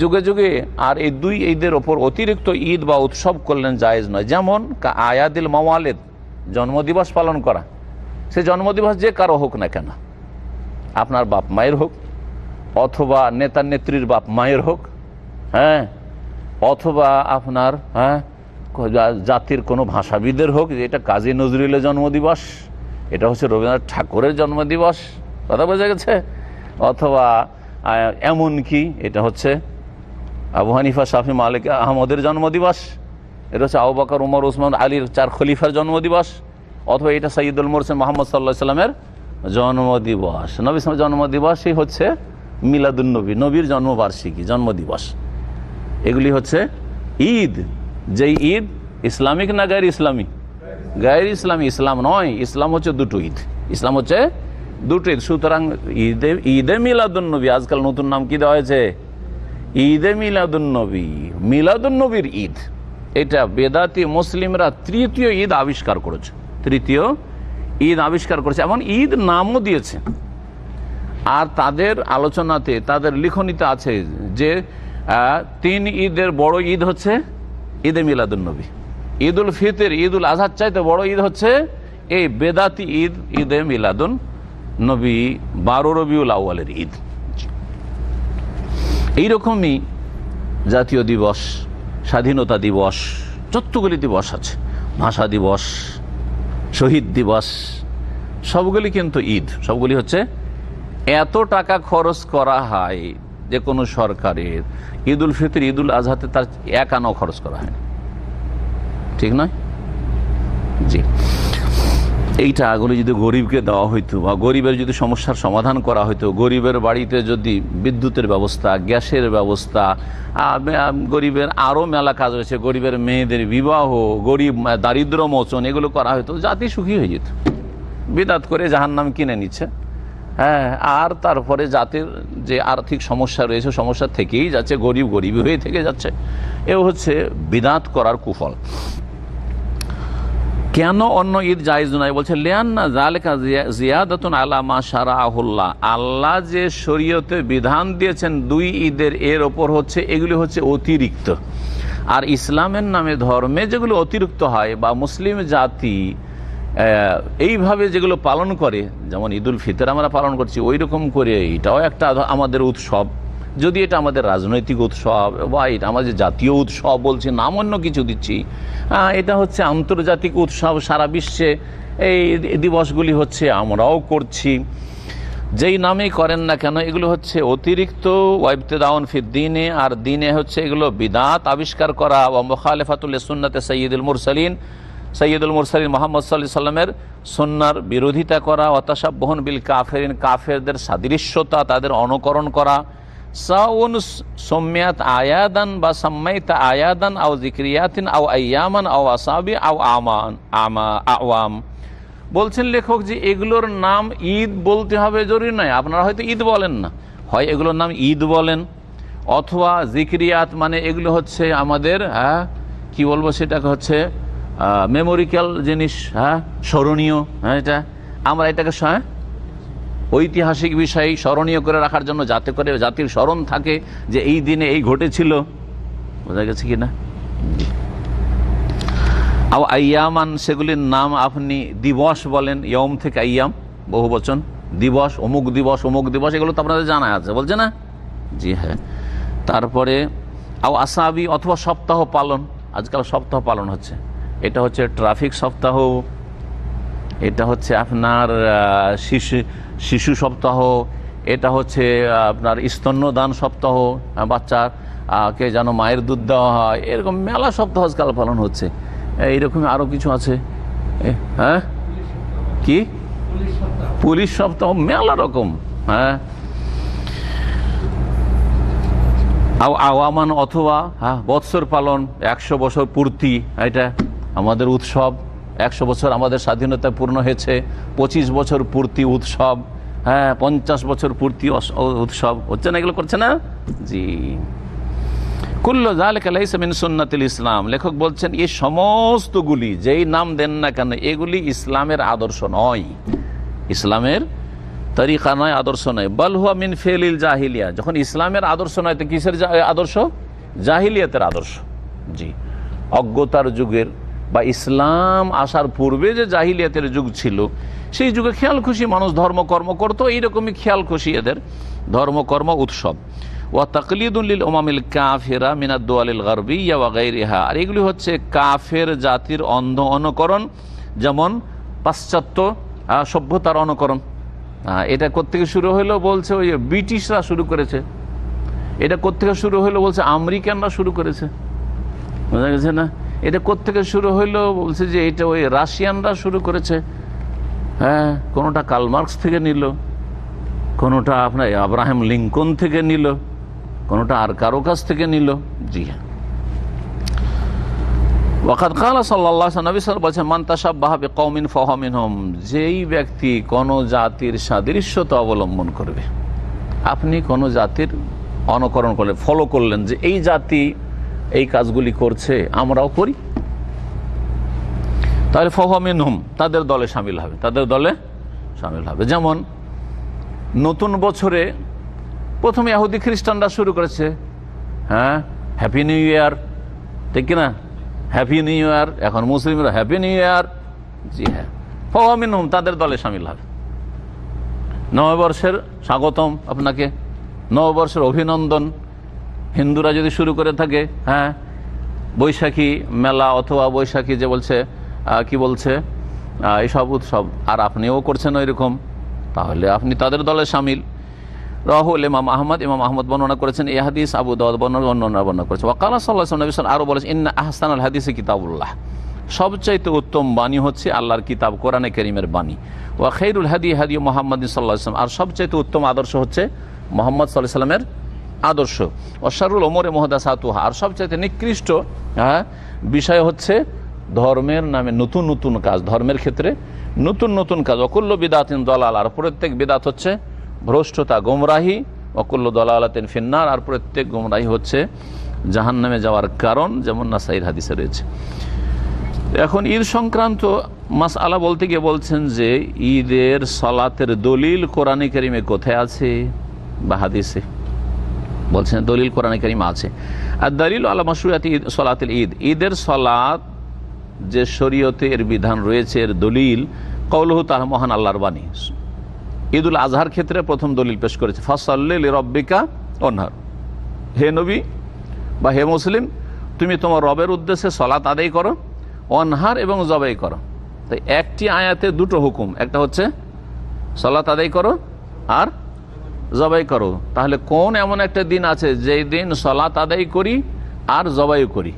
যুগে যুগে, আর এই 2 ঈদের ওপর অতিরিক্ত ঈদ বা উৎসব করলেন জায়েজ নয়। যেমন আয়াদিল মাওয়ালিদ, জন্মদিবস পালন করা, সে জন্মদিবস যে কারো হোক না কেন, আপনার বাপ মায়ের হোক, অথবা নেতা নেত্রীর বাপ মায়ের হোক, অথবা আপনার জাতির কোনো ভাষাবিদের হোক, যে এটা কাজী নজরুলের জন্মদিবস, এটা হচ্ছে রবীন্দ্রনাথ ঠাকুরের জন্মদিবস, কথা বোঝা গেছে, অথবা এমন কি এটা হচ্ছে আবু হানিফা, শাফি, মালিক, আহমদের জন্মদিবস, এটা হচ্ছে আবু বকর, উমর, উসমান, আলীর 4 খলিফার জন্মদিবস, অথবা এটা সাইয়্যিদুল মুরসালিন মুহাম্মদ সাল্লাল্লাহু আলাইহি ওয়াসাল্লামের জন্মদিবস। নবী সাল্লাল্লাহু আলাইহি জন্মদিবসই হচ্ছে মিলাদুন নবী, নবীর জন্মবার্ষিকী, জন্মদিবস। এগুলি হচ্ছে ঈদ, যেই ঈদ ইসলামিক না গায়র ইসলামিক, গায়ের ইসলাম ইসলাম নয়। ইসলাম হচ্ছে দুটো ঈদ, ইসলাম হচ্ছে দুটো ঈদ। সুতরাং ঈদে মিলাদুন্নবী, আজকাল নতুন নাম কি দেওয়া হয়েছে, ঈদে মিলাদুন্নবী, মিলাদুন্নবীর ঈদ। এটা বেদাতি মুসলিমরা তৃতীয় ঈদ আবিষ্কার করেছে, তৃতীয় ঈদ আবিষ্কার করেছে, এমন ঈদ নামও দিয়েছে। আর তাদের আলোচনাতে, তাদের লিখনীতে আছে যে 3 ঈদের বড় ঈদ হচ্ছে ঈদে মিলাদুন্নবী। ঈদ উল ফিতর, ঈদ উল আজহার চাইতে বড় ঈদ হচ্ছে এই বেদাতি ঈদ, ঈদে মিলাদুন নবী, 12 রবিউল আউয়ালের ঈদ। এইরকমই জাতীয় দিবস, স্বাধীনতা দিবস, যতগুলি দিবস আছে, ভাষা দিবস, শহীদ দিবস, সবগুলি কিন্তু ঈদ, সবগুলি হচ্ছে। এত টাকা খরচ করা হয় যে কোনো সরকারের ঈদ উল ফিতর, ঈদ উল আজহাতে তার 1 আনাও খরচ করা হয় না, ঠিক নয়? জি, এইটা আগুলি যদি গরিবকে দেওয়া হইতো বা গরিবের যদি সমস্যার সমাধান করা হইতো, গরিবের বাড়িতে যদি বিদ্যুতের ব্যবস্থা, গ্যাসের ব্যবস্থা, গরিবের আরও মেলা কাজ রয়েছে, গরিবের মেয়েদের বিবাহ, গরিব দারিদ্র মোচন, এগুলো করা হইতো, জাতি সুখী হয়ে যেত। বিদাত করে জাহান্নাম কিনে নিচ্ছে, হ্যাঁ, আর তারপরে জাতির যে আর্থিক সমস্যা রয়েছে, সমস্যা থেকেই যাচ্ছে, গরিব গরিব হয়ে থেকে যাচ্ছে। এ হচ্ছে বিদাত করার কুফল। কেন অন্য ঈদ জায়েজ নয়? বলছে লিআন্না যালিকা জিয়াদাতুন আলা মা শারাআহুল্লাহ, আল্লাহ যে শরীয়তে বিধান দিয়েছেন 2 ঈদের, এর ওপর হচ্ছে এগুলি হচ্ছে অতিরিক্ত। আর ইসলামের নামে ধর্মে যেগুলো অতিরিক্ত হয় বা মুসলিম জাতি এইভাবে যেগুলো পালন করে, যেমন ঈদ উল ফিতর আমরা পালন করছি, ওই রকম করে এটাও একটা আমাদের উৎসব। যদি এটা আমাদের রাজনৈতিক উৎসব বা এটা আমাদের জাতীয় উৎসব বলছি, নাম অন্য কিছু দিচ্ছি, এটা হচ্ছে আন্তর্জাতিক উৎসব, সারা বিশ্বে এই দিবসগুলি হচ্ছে আমরাও করছি, যেই নামেই করেন না কেন, এগুলো হচ্ছে অতিরিক্ত। ওয়াইবতিদাউন ফিদ্দিনে, আর দিনে হচ্ছে এগুলো বিদাত আবিষ্কার করা। ওয়া মুখালিফাতুল সুন্নাতে সাইয়্যিদুল মুরসালিন, সৈয়দুল মুরসালিন মুহাম্মদ সাল্লাল্লাহু আলাইহি সাল্লামের সুন্নাহর বিরোধিতা করা। ওয়া তাশাব্বুহুন বিল কাফিরিন, কাফেরদের সাদৃশ্যতা, তাদের অনুকরণ করা। সাউন সুম্মিয়াত আয়াদান বা সাম্মাইতা আয়াদান আও যিকরিয়াতিন আও আইয়ামান আও আসাবি আও আওয়াম। বলছেন লেখক যে এগুলোর নাম ঈদ বলতে হবে জরুরি নয়। আপনারা হয়তো ঈদ বলেন না, হয় এগুলোর নাম ঈদ বলেন, অথবা যিকরিয়াত, মানে এগুলো হচ্ছে আমাদের কি বলবো, সেটাকে হচ্ছে মেমোরিক্যাল জিনিস, স্মরণীয়, এটা আমরা এটাকে ঐতিহাসিক বিষয় স্মরণীয় করে রাখার জন্য, যাতে করে জাতির স্মরণ থাকে যে এই দিনে এই ঘটেছিল। বোঝা গেছে কি না? আও আইয়ামান, সেগুলির নাম আপনি দিবস বলেন, ইয়ম থেকে আইয়াম, বহু বচন, দিবস, অমুক দিবস, অমুক দিবস, এগুলো তো আপনাদের জানা আছে, বলছে না? জি হ্যাঁ। তারপরে আও আসাবি, অথবা সপ্তাহ পালন, আজকাল সপ্তাহ পালন হচ্ছে, এটা হচ্ছে ট্রাফিক সপ্তাহ, এটা হচ্ছে আপনার শিশু সপ্তাহ, এটা হচ্ছে আপনার স্তন্যদান সপ্তাহ, বাচ্চাকে যেন মায়ের দুধ দেওয়া হয়, এরকম মেলা সপ্তাহ আজকাল পালন হচ্ছে। এইরকম আরও কিছু আছে, হ্যাঁ, কি পুলিশ সপ্তাহ, মেলা রকম, হ্যাঁ। আওয়ামান, অথবা বৎসর পালন, 100 বছর পূর্তি, এটা আমাদের উৎসব। 100 বছর আমাদের স্বাধীনতা পূর্ণ হয়েছে, 25 বছর পূর্তি উৎসব, 50 বছর পূর্তি উৎসব, হচ্ছে না? এগুলো করছে না? জি। কুল্লু যালিকা লাইসা মিন সুন্নাতিল ইসলাম, লেখক বলছেন এই সমস্তগুলি যেই নাম দেন না কেন, এগুলি ইসলামের আদর্শ নয়, ইসলামের তরিকা নয়, আদর্শ নয়। বাল হুয়া মিন ফিলিল জাহিলিয়া, যখন ইসলামের আদর্শ নয় তো কিসের আদর্শ? জাহিলিয়াতের আদর্শ। জি, অজ্ঞতার যুগের বা ইসলাম আসার পূর্বে যে জাহিলিয়াতের যুগ ছিল, সেই যুগে খেয়াল খুশি মানুষ ধর্মকর্ম করতো, এইরকমই খেয়াল খুশি এদের ধর্মকর্ম উৎসব। ওয়া তাকলিদুল লিল উমামিল কাফিরা মিনাদ দুয়ালিল গারবিয়্যা ওয়া গায়রিহা, আর এগুলি হচ্ছে কাফের জাতির অন্ধ অনুকরণ, যেমন পাশ্চাত্য সভ্যতার অনুকরণ। এটা কোত্থেকে শুরু হলো? বলছে ওই ব্রিটিশরা শুরু করেছে। এটা কোত্থেকে শুরু হলো? বলছে আমেরিকানরা শুরু করেছে। বোঝা গেছে না? এটা কোত্থেকে শুরু হইলো? বলছে যে এটা ওই রাশিয়ানরা শুরু করেছে। হ্যাঁ, কোনোটা কার্ল মার্কস থেকে নিল, কোনোটা আপনার আব্রাহাম লিঙ্কন থেকে নিল, কোনোটা আর কারো কাছ থেকে নিল। জি হ্যাঁ। ওয়াকাদ ক্বালা সাল্লাল্লাহু আলাইহি ওয়াসাল্লাম, নবী সাল্লাল্লাহু আলাইহি ওয়াসাল্লাম বলেছেন, মান তাশাব্বাহা বিকওমিন ফাহুয়া মিনহুম, যেই ব্যক্তি কোন জাতির সাদৃশ্যতা অবলম্বন করবে। আপনি কোন জাতির অনুকরণ করলেন, ফলো করলেন, যে এই জাতি এই কাজগুলি করছে আমরাও করি, তাহলে ফাহুয়া মিনহুম, তাদের দলে শামিল হবে, তাদের দলে শামিল হবে। যেমন নতুন বছরে প্রথমে ইহুদি খ্রিস্টানরা শুরু করেছে, হ্যাঁ, হ্যাপি নিউ ইয়ার, ঠিক কিনা, হ্যাপি নিউ ইয়ার। এখন মুসলিমরা হ্যাপি নিউ ইয়ার, জি হ্যাঁ, ফাহুয়া মিনহুম, তাদের দলে শামিল হবে। নববর্ষের স্বাগতম আপনাকে, নববর্ষের অভিনন্দন হিন্দুরা যদি শুরু করে থাকে, হ্যাঁ, বৈশাখী মেলা অথবা বৈশাখী যে বলছে কি বলছে এইসব উৎসব, আর আপনিও করছেন ওই রকম, তাহলে আপনি তাদের দলে শামিল। রাহুল ইমাম আহমদ, ইমাম আহমদ বর্ণনা করেছেন এই হাদিস, আবু দাউদ বর্ণনা করেছেন। ওয়াকালা সাল্লাল্লাহু আলাইহি ওয়াসাল্লাম আরো বলেছেন, ইন্না আহসানাল হাদিসি কিতাবুল্লাহ, সবচাইতে উত্তম বাণী হচ্ছে আল্লাহর কিতাব কোরআনে কারীমের বাণী। ওয়া খায়রুল হাদি হাদি মুহাম্মাদিন সাল্লাল্লাহু আলাইহি ওয়াসাল্লাম, আর সবচাইতে উত্তম আদর্শ হচ্ছে মুহাম্মদ সাল্লাল্লাহু আলাইহি ওয়াসাল্লামের আদর্শ। ওয়া শাররুল উমুরি মুহদাসাতুহা, আর সবচাইতে নিকৃষ্ট বিষয় হচ্ছে ধর্মের নামে নতুন নতুন কাজ, ধর্মের ক্ষেত্রে নতুন নতুন কাজ। ওয়াকুল্লু বিদআতিন দালালা, আর প্রত্যেক বিদআত হচ্ছে ভ্রষ্টতা, গোমরাহি। ওয়াকুল্লু দালালাতিন ফিন্নার, আর প্রত্যেক গোমরাহি হচ্ছে জাহান্নামে যাওয়ার কারণ, যেমন নাসাইর হাদিসে রয়েছে। এখন ঈদ সংক্রান্ত মাসআলা বলতে গিয়ে বলছেন যে ঈদের সালাতের দলিল কোরআনে কারিমে কোথায় আছে বা হাদিসে? বলছেন দলিল কোরআনে কারিমে আছে। আর দলিল আলা মাশরুইয়াতি সালাতুল ঈদ, ঈদের সালাত যে শরীয়তে এর বিধান রয়েছে, এর দলিল কওলুহু তাআলা, মহান আল্লাহর বাণী। ঈদুল আজহার ক্ষেত্রে প্রথম দলিল পেশ করেছে, ফাসাল্লি লিরাব্বিকা ওয়ানহার, হে নবী বা হে মুসলিম, তুমি তোমার রবের উদ্দেশ্যে সালাত আদায় করো, অনহার এবং জবাই করো। তাই একটি আয়াতে দুটো হুকুম, একটা হচ্ছে সালাত আদায় করো আর জবাই করো। তাহলে কোন এমন একটা দিন আছে যেই দিন সালাত আদায় করি আর জবাই করি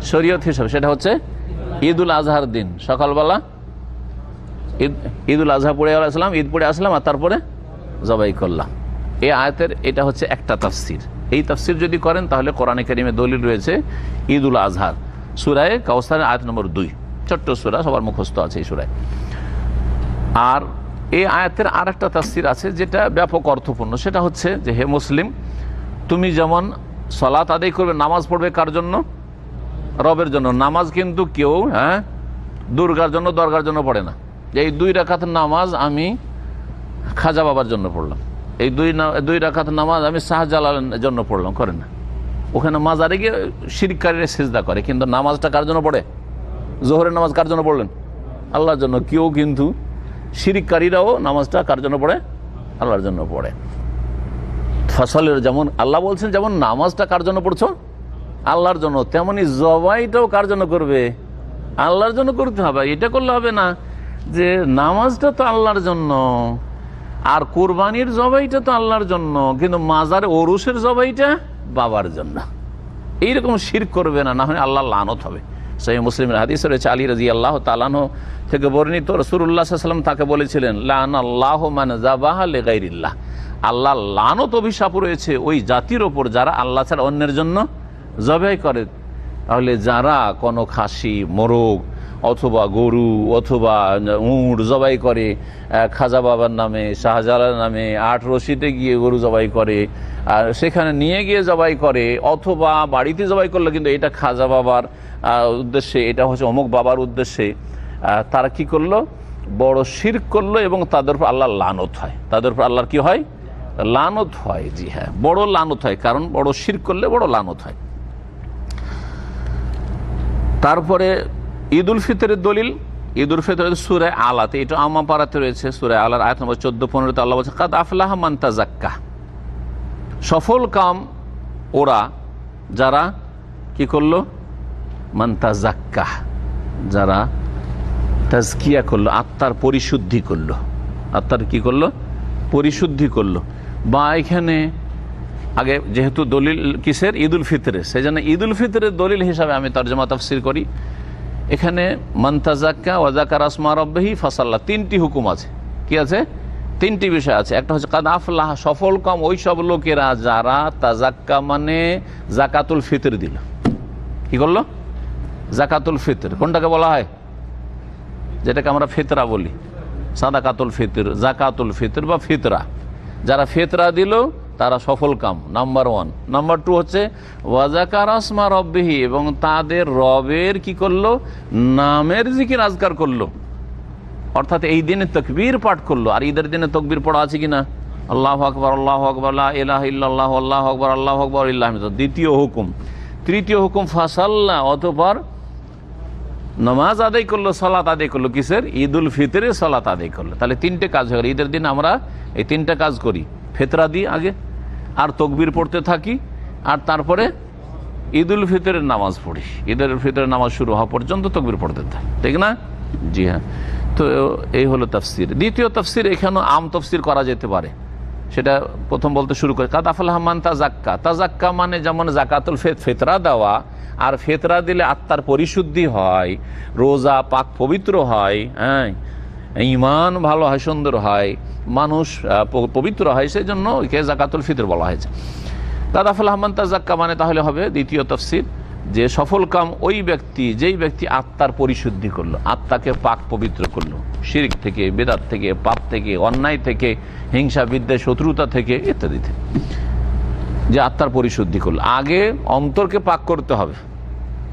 শরীয়ত হিসাবে? সেটা হচ্ছে ঈদুল আজহার দিন, সকালবেলা ঈদুল আজহা পড়ে আসলাম, ঈদ পড়ে আসলাম, আর তারপরে জবাই করলাম। এই আয়াতের এটা হচ্ছে একটা তাফসির। এই তাফসির যদি করেন তাহলে কোরআনে কারিমে দলিল রয়েছে ঈদুল আজহার, সূরা কাউসারের আয়াত নম্বর 2, ছোট্ট সূরা, সবার মুখস্থ আছে এই সূরায়। আর এই আয়াতের আর একটা তাফসির আছে যেটা ব্যাপক অর্থপূর্ণ, সেটা হচ্ছে যে হে মুসলিম, তুমি যেমন সালাত আদায় করবে, নামাজ পড়বে কার জন্য? রবের জন্য। নামাজ কিন্তু কেউ দুর্গার জন্য, দরগার জন্য পড়ে না। এই 2 রাকাত নামাজ আমি খাজা বাবার জন্য পড়লাম, এই 2 রাকাত নামাজ আমি শাহজালালের জন্য পড়লাম, করে না। ওখানে মাজারে গিয়ে শিরকারীরা সিজদা করে, কিন্তু নামাজটা কার জন্য পড়ে? জোহরের নামাজ কার জন্য পড়লেন? আল্লাহর জন্য। কেউ কিন্তু শিরকারীরাও নামাজটা কার জন্য পড়ে? আল্লাহর জন্য পড়ে। ফসলের যেমন আল্লাহ বলছেন, যেমন নামাজটা কার জন্য পড়ছো? আল্লাহর জন্য, তেমনি জবাইটাও কার জন্য করবে? আল্লাহর জন্য করতে হবে। এটা করলে হবে না যে নামাজটা তো আল্লাহর জন্য আর কুরবানির জবাইটা তো আল্লাহর জন্য, কিন্তু মাজারে ওরুসের জবাইটা বাবার জন্য। এইরকম শিরক করবে না, না হলে আল্লাহ লানত হবে। সহিহ মুসলিমের হাদিস রয়েছে, আলী রাদিয়াল্লাহু তাআলা আনহু থেকে বর্ণিত, রাসূলুল্লাহ সাল্লাল্লাহু আলাইহি ওয়াসাল্লাম তাকে বলেছিলেন, লানাল্লাহু মান যাবাহা লিগাইরিল্লাহ, আল্লাহ লানত, অভিশাপ রয়েছে ওই জাতির ওপর যারা আল্লাহ ছাড়া অন্যের জন্য জবাই করে। তাহলে যারা কোনো খাসি, মোরগ অথবা গরু অথবা উট জবাই করে খাজা বাবার নামে, শাহজালালের নামে, 8 রশিতে গিয়ে গরু জবাই করে, আর সেখানে নিয়ে গিয়ে জবাই করে, অথবা বাড়িতে জবাই করলো কিন্তু এটা খাজা বাবার উদ্দেশ্যে, এটা হচ্ছে অমুক বাবার উদ্দেশ্যে, তারা কি করলো? বড় শিরক করলো, এবং তাদের উপর আল্লাহর লানত হয়। তাদের উপর আল্লাহর কি হয়? লানত হয়। জি হ্যাঁ, বড় লানত হয়, কারণ বড় শিরক করলে বড় লানত হয়। তারপরে ঈদুল ফিতরের দলিল, ঈদুল ফিতরের সূরা আলাতে, এটা আমা পারাতে রয়েছে, সূরা আলার আয়াত নম্বর 14-15 আল্লাহ বলছে, কাদ আফলাহা মান তাযাক্কা, সফল কাম ওরা যারা কি করলো? মান তাযাক্কা, যারা তাজকিয়া করলো, আত্মার পরিশুদ্ধি করলো। আত্মার কি করলো? পরিশুদ্ধি করলো। বা এখানে আগে যেহেতু দলিল কিসের? ঈদুল ফিতরের, সেই জন্য ঈদুল ফিতরের দলিল হিসাবে আমি তরজমা তাফসির করি। এখানে মান তাযাক্কা ওয়া যাকারা আসমা রাব্বিহি ফাসাল্লা, 3টি হুকুম আছে। কি আছে? 3টি বিষয় আছে। একটা হচ্ছে কাদ আফলাহ, সফল কাম ওই সব লোকেরা যারা তাজাক্কা মানে জাকাতুল ফিতর দিল। কি করলো? জাকাতুল ফিতর কোনটাকে বলা হয়? যেটাকে আমরা ফিতরা বলি, সাদাকাতুল ফিতর, জাকাতুল ফিতর বা ফিতরা। যারা ফিতরা দিল তারা সফল কাম, নাম্বার 1। নাম্বার 2 হচ্ছে ওয়াজাকার আসমা রব্বিহি, এবং তাদের রবের কি করলো? নামের জিকির আজকার করলো, অর্থাৎ এই দিনে তাকবীর পাঠ করলো। আর ঈদের দিনে তাকবীর পড়া আছে কিনা? আল্লাহু আকবার, আল্লাহু আকবার, লা ইলাহা ইল্লাল্লাহ, আল্লাহু আকবার, আল্লাহু আকবার, লিল্লাহি হামদ। দ্বিতীয় হুকুম। তৃতীয় হুকুম ফাসাল্লা, অতঃপর নামাজ আদায় করলো, সালাত আদায় করলো। কিসের? ঈদুল ফিতরে সালাত আদায় করলো। তাহলে 3টে কাজ হয়ে গেল। ঈদের দিন আমরা এই 3টা কাজ করি, ফিতরা দিই আগে, আর তাকবীর পড়তে থাকি, আর তারপরে ঈদুল ফিতরের নামাজ পড়ি। ঈদের ফিতরের নামাজ শুরু হওয়া পর্যন্ত তাকবীর পড়তে থাকি, ঠিক না? জি হ্যাঁ। তো এই হলো তাফসির। দ্বিতীয় তাফসির, এখানেও আম তাফসির করা যেতে পারে। সেটা প্রথম বলতে শুরু করে কাদ আফলাহা মান তাযাক্কা। তাযাক্কা মানে যেমন জাকাতুল ফিতরা দেওয়া, আর ফিতরা দিলে আত্মার পরিশুদ্ধি হয়, রোজা পাক পবিত্র হয়, হ্যাঁ, ঈমান ভালো হয়, সুন্দর হয়, মানুষ পবিত্র হয়, সেই জন্য একে জাকাতুল ফিতর বলা হয়েছে। কাদ আফলাহা মান তাযাক্কা মানে তাহলে হবে দ্বিতীয় তাফসির যে সফল কাম ওই ব্যক্তি, যেই ব্যক্তি আত্মার পরিশুদ্ধি করলো, আত্মাকে পাক পবিত্র করলো শিরক থেকে, বেদাত থেকে, পাপ থেকে, অন্যায় থেকে, হিংসা বিদ্বেষ শত্রুতা থেকে ইত্যাদি থেকে, যে আত্মার পরিশুদ্ধি করলো। আগে অন্তরকে পাক করতে হবে,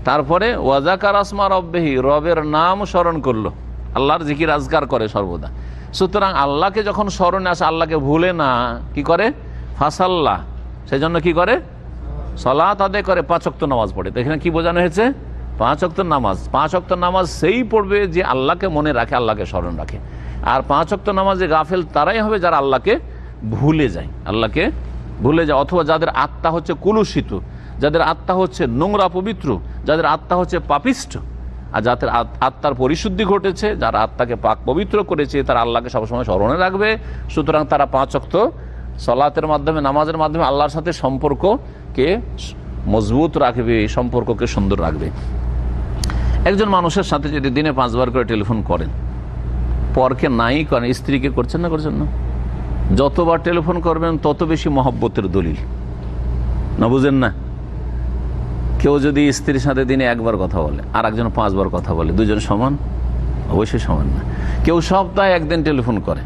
তারপরে ওয়াজাকার আসমা রব্বিহি, রবের নাম স্মরণ করলো, আল্লাহর জিকির আজকার করে সর্বদা। সুতরাং আল্লাহকে যখন স্মরণে আসে, আল্লাহকে ভুলে না, কি করে? ফাসাল্লাহ, সেই জন্য কি করে? সালাত আদায় করে, 5 ওয়াক্ত নামাজ পড়ে। তো এখানে কি বোঝানো হয়েছে? 5 ওয়াক্ত নামাজ। 5 ওয়াক্ত নামাজ সেই পড়বে যে আল্লাহকে মনে রাখে, আল্লাহকে স্মরণ রাখে। আর 5 ওয়াক্ত নামাজে গাফেল তারাই হবে যারা আল্লাহকে ভুলে যায়, আল্লাহকে ভুলে যায়, অথবা যাদের আত্মা হচ্ছে কুলুষিত, যাদের আত্মা হচ্ছে নোংরা পবিত্র, যাদের আত্মা হচ্ছে পাপিষ্ঠ। আর যাদের আত্মার পরিশুদ্ধি ঘটেছে, যারা আত্মাকে পাক পবিত্র করেছে, তারা আল্লাহকে সবসময় স্মরণে রাখবে। সুতরাং তারা 5 ওয়াক্ত সালাতের মাধ্যমে, নামাজের মাধ্যমে আল্লাহর সাথে সম্পর্ককে মজবুত রাখবে, সম্পর্ককে সুন্দর রাখবে। একজন মানুষের সাথে যদি দিনে 5 বার করে টেলিফোন করেন, পরকে নাই করেন, স্ত্রীকে করছেন না? যতবার টেলিফোন করবেন তত বেশি মহব্বতের দলিল, না? বুঝেন না? কেউ যদি স্ত্রীর সাথে দিনে 1 বার কথা বলে, আর একজন 5 বার কথা বলে, দুজন সমান? অবশ্যই সমান না। কেউ সপ্তাহে 1 দিন টেলিফোন করে,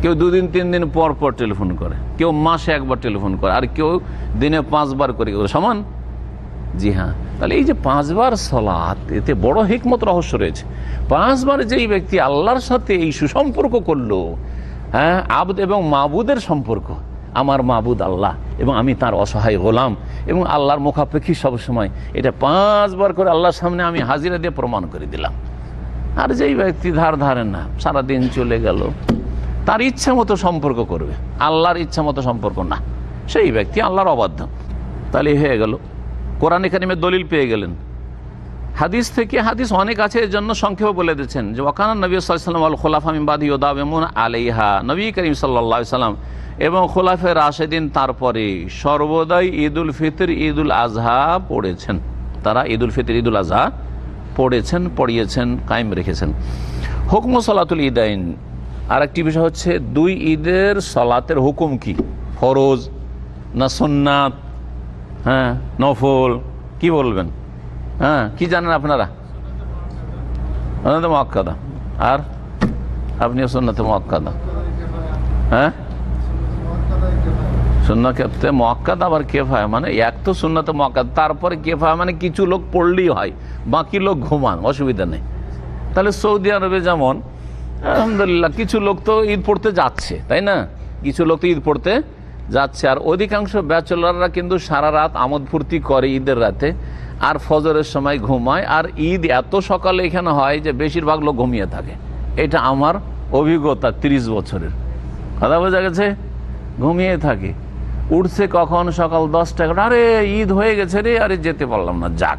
কেউ 2 দিন 3 দিন পর পর টেলিফোন করে, কেউ মাসে 1 বার টেলিফোন করে, আর কেউ দিনে 5 বার করে, সমান? জি হ্যাঁ। তাহলে এই যে 5 বার সালাত, এতে বড় হিকমত রহস্য রয়েছে। 5 বার যেই ব্যক্তি আল্লাহর সাথে এই সুসম্পর্ক করলো, হ্যাঁ, আবদ এবং মাবুদের সম্পর্ক, আমার মাবুদ আল্লাহ এবং আমি তার অসহায় গোলাম এবং আল্লাহর মুখাপেক্ষী সবসময়, এটা 5 বার করে আল্লাহর সামনে আমি হাজিরা দিয়ে প্রমাণ করে দিলাম। আর যেই ব্যক্তি ধারে না, সারাদিন চলে গেল, তার ইচ্ছা মতো সম্পর্ক করবে, আল্লাহর ইচ্ছা মতো সম্পর্ক না, সেই ব্যক্তি আল্লাহর অবাধ্য। তাহলে হয়ে গেল, কোরআন কারিমের দলিল পেয়ে গেলেন। হাদিস থেকে, হাদিস অনেক আছে, এর জন্য সংক্ষেপে বলে দিচ্ছেন যে ওয়াকানা নবী সাল্লাল্লাহু আলাইহি ওয়াসাল্লাম আল খুলাফা মিন বাদি ইয়াদামুন আলাইহা, নবী করিম সাল্লাল্লাহু আলাইহি ওয়াসাল্লাম এবং খোলাফায়ে রাশেদিন তারপরে সর্বদাই ঈদুল ফিতর, ঈদুল আজহা পড়েছেন। তারা ঈদুল ফিতর, ঈদুল আজহা পড়েছেন, পড়িয়েছেন, কায়েম রেখেছেন। হুকম সালাতুল ঈদাইন, আর একটি বিষয় হচ্ছে 2 ঈদের সালাতের হুকুম কি, ফরজ না সুন্নাত, হ্যাঁ, নফল, কি বলবেন? হ্যাঁ, কি জানেন আপনারা? সুন্নাতে মুআক্কাদা, আর আপনিও সুন্নাতে মুআক্কাদা। হ্যাঁ, সুন্নাতে মুআক্কাদা আবার কিফায়া, মানে এক তো সুন্নাতে মুআক্কাদা, তারপরে কিফায়া মানে কিছু লোক পড়লেই হয়, বাকি লোক ঘুমান, অসুবিধা নেই। তাহলে সৌদি আরবে যেমন আলহামদুলিল্লাহ কিছু লোক তো ঈদ পড়তে যাচ্ছে, তাই না? কিছু লোক তো ঈদ পড়তে যাচ্ছে, আর অধিকাংশ ব্যাচেলররা কিন্তু সারা রাত আমোদ ফুর্তি করে ঈদের রাতে, আর ফজরের সময় ঘুমায়। আর ঈদ এত সকালে এখানে হয় যে বেশিরভাগ লোক ঘুমিয়ে থাকে। এটা আমার অভিজ্ঞতা 30 বছরের, কথা বোঝা গেছে? ঘুমিয়ে থাকে, উঠছে কখন? সকাল 10টা। আরে ঈদ হয়ে গেছে রে, আরে যেতে পারলাম না, যাক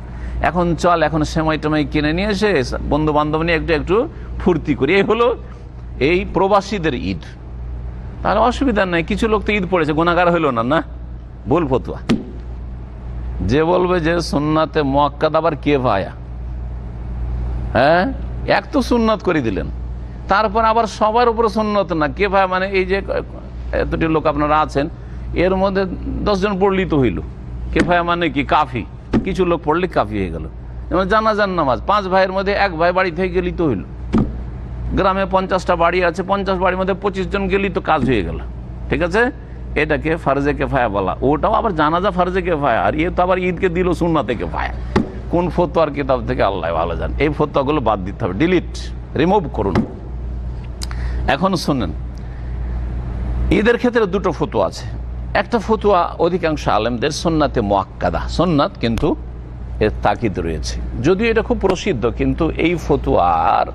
এখন চল, এখন সেমাই টেমাই কিনে নিয়ে এসে বন্ধু বান্ধব নিয়ে একটু ফুর্তি করি। এই হলো এই প্রবাসীদের ঈদ। তাহলে অসুবিধা নাই, কিছু লোক তো ঈদ পড়েছে, গুনাহগার হইল না, না? ভুল ফতোয়া। যে বলবে যে সুন্নাতে মুআক্কাদা আবার কিফায়া, হ্যাঁ, এক তো সুন্নাত করে দিলেন, তারপর আবার সবার উপরে সুন্নত না, কিফায়া মানে এই যে এতটি লোক আপনারা আছেন, এর মধ্যে 10 জন পড়লেই তো হইল। কিফায়া মানে কি? কাফি, কিছু লোক পড়লে কাফি হয়ে গেল। যেমন জানাজার নামাজ 5 ভাইয়ের মধ্যে 1 ভাই বাড়ি থেকে গেলি তো হইল, গ্রামে 50টা বাড়ি আছে, 50 বাড়ির মধ্যে 25 জন গেলি তো কাজ হয়ে গেল, ঠিক আছে, এটাকে ফারজে কেফায়া বলা। ওটাও আবার জানাজা ফারজে কেফায়া, আর তো আবার ঈদকে দিল সুন্নাতে কেফায়া। কোন ফতোয়ার কিতাব থেকে আল্লাহ ভালো জান। এই ফতোয়াগুলো বাদ দিতে হবে, ডিলিট, রিমুভ করুন। এখন শুনেন, ঈদের ক্ষেত্রে 2টো ফতোয়া আছে। একটা ফতোয়া অধিকাংশ আলেমদের সুন্নাতে মুআক্কাদা, সুন্নাত কিন্তু এর তাকিদ রয়েছে, যদিও এটা খুব প্রসিদ্ধ, কিন্তু এই ফতোয়ার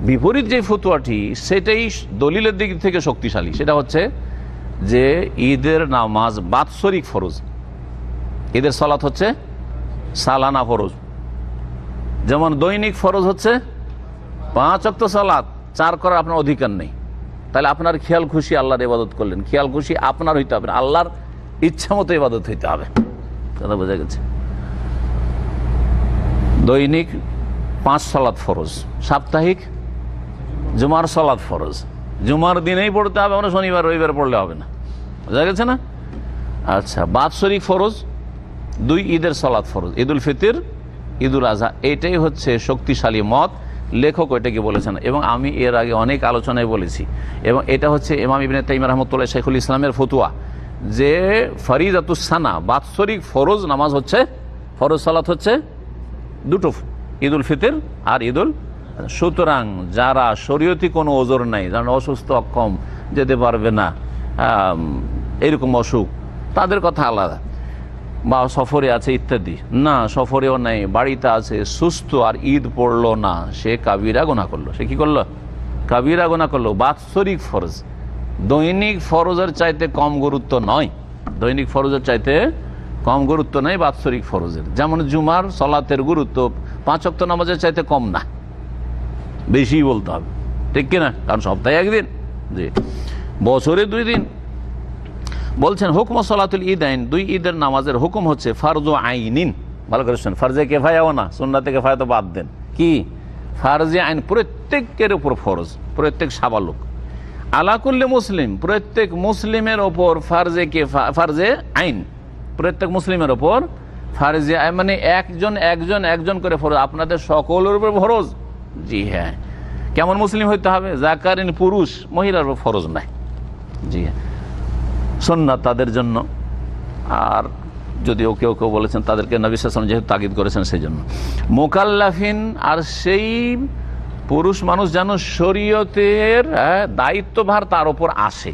বিপরীত যে ফতোয়াটি সেটাই দলিলের দিক থেকে শক্তিশালী। সেটা হচ্ছে যে ঈদের নামাজ বাৎসরিক ফরজ, ঈদের সালাত হচ্ছে সালানা ফরজ। যেমন দৈনিক ফরজ হচ্ছে 5 ওয়াক্ত সালাত, 4 করার আপনার অধিকার নেই। তাহলে আপনার খেয়াল খুশি আল্লাহর ইবাদত করলেন, খেয়াল খুশি আপনার হইতে হবে, আল্লাহর ইচ্ছা মতো ইবাদত হইতে হবে। কথা বোঝা গেছে? দৈনিক 5 সালাত ফরজ, সাপ্তাহিক জুমার সালাত ফরজ, জুমার দিনেই পড়তে হবে, আমরা শনিবার রবিবার পড়লে হবে না। বোঝা গেছে না? আচ্ছা, বাৎসরিক ফরজ 2 ঈদের সালাত ফরজ, ঈদুল ফিতর, ঈদুল আজহা। এটাই হচ্ছে শক্তিশালী মত, লেখক ওইটাকে বলেছেন, এবং আমি এর আগে অনেক আলোচনায় বলেছি। এবং এটা হচ্ছে ইমাম ইবনে তাইমিয়া রাহমাতুল্লাহ শাইখুল ইসলামের ফতোয়া যে ফরিদাতুস সানা, বাৎসরিক ফরজ নামাজ হচ্ছে, ফরজ সালাত হচ্ছে 2টো, ঈদুল ফিতর আর ঈদুল। সুতরাং যারা শরীয়তি কোনো ওজর নাই, যারা অসুস্থ, অক্ষম, যেতে পারবে না, এরকম অসুখ, তাদের কথা আলাদা, বা সফরে আছে ইত্যাদি, না সফরেও নাই, বাড়িতে আছে, সুস্থ, আর ঈদ পড়লো না, সে কাবিরা গুনাহ করলো। সে কি করলো? কাবিরা গুনাহ করলো। বাৎসরিক ফরজ দৈনিক ফরজের চাইতে কম গুরুত্ব নয়, দৈনিক ফরজের চাইতে কম গুরুত্ব নয় বাৎসরিক ফরজের। যেমন জুমার সালাতের গুরুত্ব 5 ওয়াক্ত নামাজের চাইতে কম না, বেশি বলতে হবে, ঠিক কিনা? কারণ সপ্তাহে 1 দিন, জি, বছরে 2 দিন। বলছেন হুকম সালাতুল ঈদাইন, 2 ঈদের নামাজের হুকুম হচ্ছে ফারজু আইনিন। ভালো করে শুনেন, ফারজে কেফায়াও না, সুন্নাতে কেফায়া তো বাদ দেন। কি? ফারজে আইন, প্রত্যেকের উপর ফরজ, প্রত্যেক সাবালক, আলা কুল্লি মুসলিম, প্রত্যেক মুসলিমের ওপর ফারজে কেফায়া, ফারজে আইন, প্রত্যেক মুসলিমের ওপর ফারজে আইন, মানে একজন করে ফরজ, আপনাদের সকলের উপর ফরজ। জি হ্যাঁ। কেমন মুসলিম হইতে হবে? যাকারিন, পুরুষ, মহিলার উপর ফরজ নাই। জি হ্যাঁ, সুন্নাত তাদের জন্য। আর যদিও কেউ বলেছেন তাদেরকে নবী সাল্লাল্লাহু আলাইহি ওয়াসাল্লাম যেহেতু তাগিদ করেছেন সেই জন্য। মুকাল্লাফিন, আর সেই পুরুষ মানুষ যেন শরীয়তের দায়িত্বভার তার উপর আসে।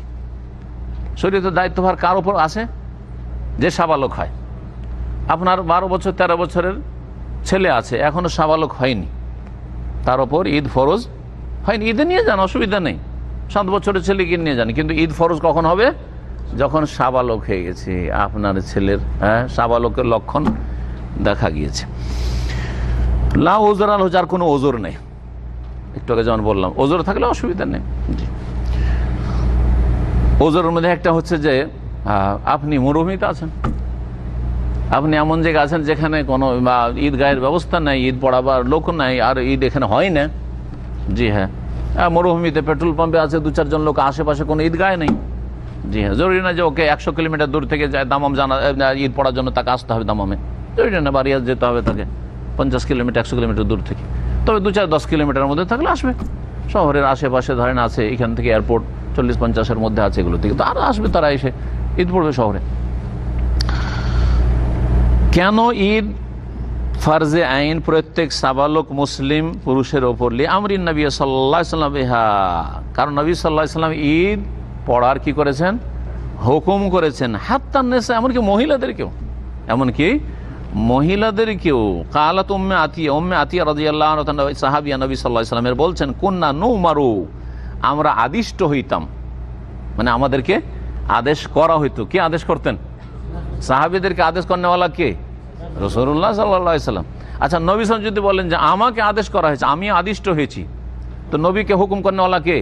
শরীয়তের দায়িত্বভার কার উপর আসে? যে সাবালক হয়। আপনার 12 বছর 13 বছরের ছেলে আছে, এখনো সাবালক হয়নি, তার ওপর ঈদ ফরজ হয়নি। ঈদে নিয়ে যান, অসুবিধা নেই, 7 বছরের ছেলেকে নিয়ে যান, কিন্তু ঈদ ফরজ কখন হবে? যখন সাবালক হয়ে গেছে, আপনার ছেলের সাবালকের লক্ষণ দেখা গিয়েছে। লা ওজর আল, যার কোনো ওজর নেই, একটু আগে যেমন বললাম, ওজর থাকলে অসুবিধা নেই। জি, ওজরের মধ্যে একটা হচ্ছে যে আপনি মরুভূমিতে আছেন, আপনি এমন জায়গায় আছেন যেখানে কোনো ঈদগাহের ব্যবস্থা নেই, ঈদ পড়াবার লোক নাই, আর ঈদ এখানে হয় না। জি হ্যাঁ, মরুভূমিতে পেট্রোল পাম্পে আছে 2-4 জন লোক, আশেপাশে কোনো ঈদগাহ নেই। জি হ্যাঁ, জরুরি না যে ওকে 100 কিলোমিটার দূর থেকে যায় দামাম জানা ঈদ পড়ার জন্য তাকে আসতে হবে দামামে, জরুরি না। বারিয়াজ যেতে হবে তাকে 50 কিলোমিটার 100 কিলোমিটার দূর থেকে, তবে 2-4-10 কিলোমিটারের মধ্যে থাকলে আসবে। শহরের আশেপাশে ধরেন আছে, এখান থেকে এয়ারপোর্ট 40-50-এর মধ্যে আছে, এগুলো থেকে তো আরও আসবে, তারা এসে ঈদ পড়বে শহরে। কেন ঈদ ফারজে আইন প্রত্যেক সাবালক মুসলিম পুরুষের ওপর? লি আমরিন নবী সাল্লাল্লাহু আলাইহি ওয়াসাল্লাম বিহা, কারণ নবী সাল্লাল্লাহু আলাইহি ওয়াসাল্লাম ঈদ পড়ার কি করেছেন? হুকুম করেছেন। হাত্তান নিসা, এমনকি মহিলাদেরকেও। কালাত উম্মে আতিয়া রাদিয়াল্লাহু আনহা, সাহাবিয়া নবী সাল্লাল্লাহু আলাইহি ওয়াসাল্লামের বলছেন, কুন্না নুমারু, আমরা আদিষ্ট হইতাম, মানে আমাদেরকে আদেশ করা হইতো। কে আদেশ করতেন? সাহাবীদেরকে আদেশ করেনওয়ালা কে? রাসূলুল্লাহ সাল্লাল্লাহু আলাইহি ওয়াসাল্লাম। আচ্ছা, নবী সাল্লাল্লাহু আলাইহি ওয়াসাল্লাম যদি বলেন যে আমাকে আদেশ করা হয়েছে, আমি আদিষ্ট হয়েছি, তো নবীকে হুকুম করেনওয়ালা কে?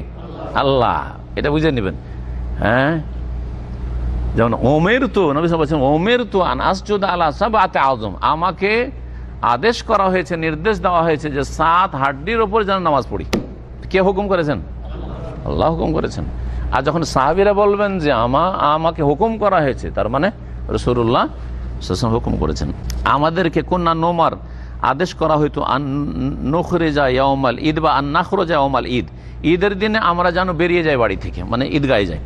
আল্লাহ। এটা বুঝে নেবেন। হ্যাঁ, যেমন ওমের তো নবী সাল্লাল্লাহু আলাইহি ওয়াসাল্লাম ওমের তো আন আসজুদ আলা সাবআতি আযম, আমাকে আদেশ করা হয়েছে, নির্দেশ দেওয়া হয়েছে যে 7 হাড্ডির ওপর যেন নামাজ পড়ি। কে হুকুম করেছেন? আল্লাহ হুকুম করেছেন। আর যখন সাহাবীরা বলবেন যে আমাকে হুকুম করা হয়েছে, তার মানে রাসূলুল্লাহ সাল্লাল্লাহু আলাইহি ওয়াসাল্লাম হুকুম করেছেন। আমাদেরকে কুন্না নুমার, আদেশ করা হইতো আন নখরেজা ইয়াউমাল ঈদ বা আন নাখরুজা ইয়াউমাল ঈদ, ঈদের দিনে আমরা যেন বেরিয়ে যাই বাড়ি থেকে, মানে ঈদগাহে যাই।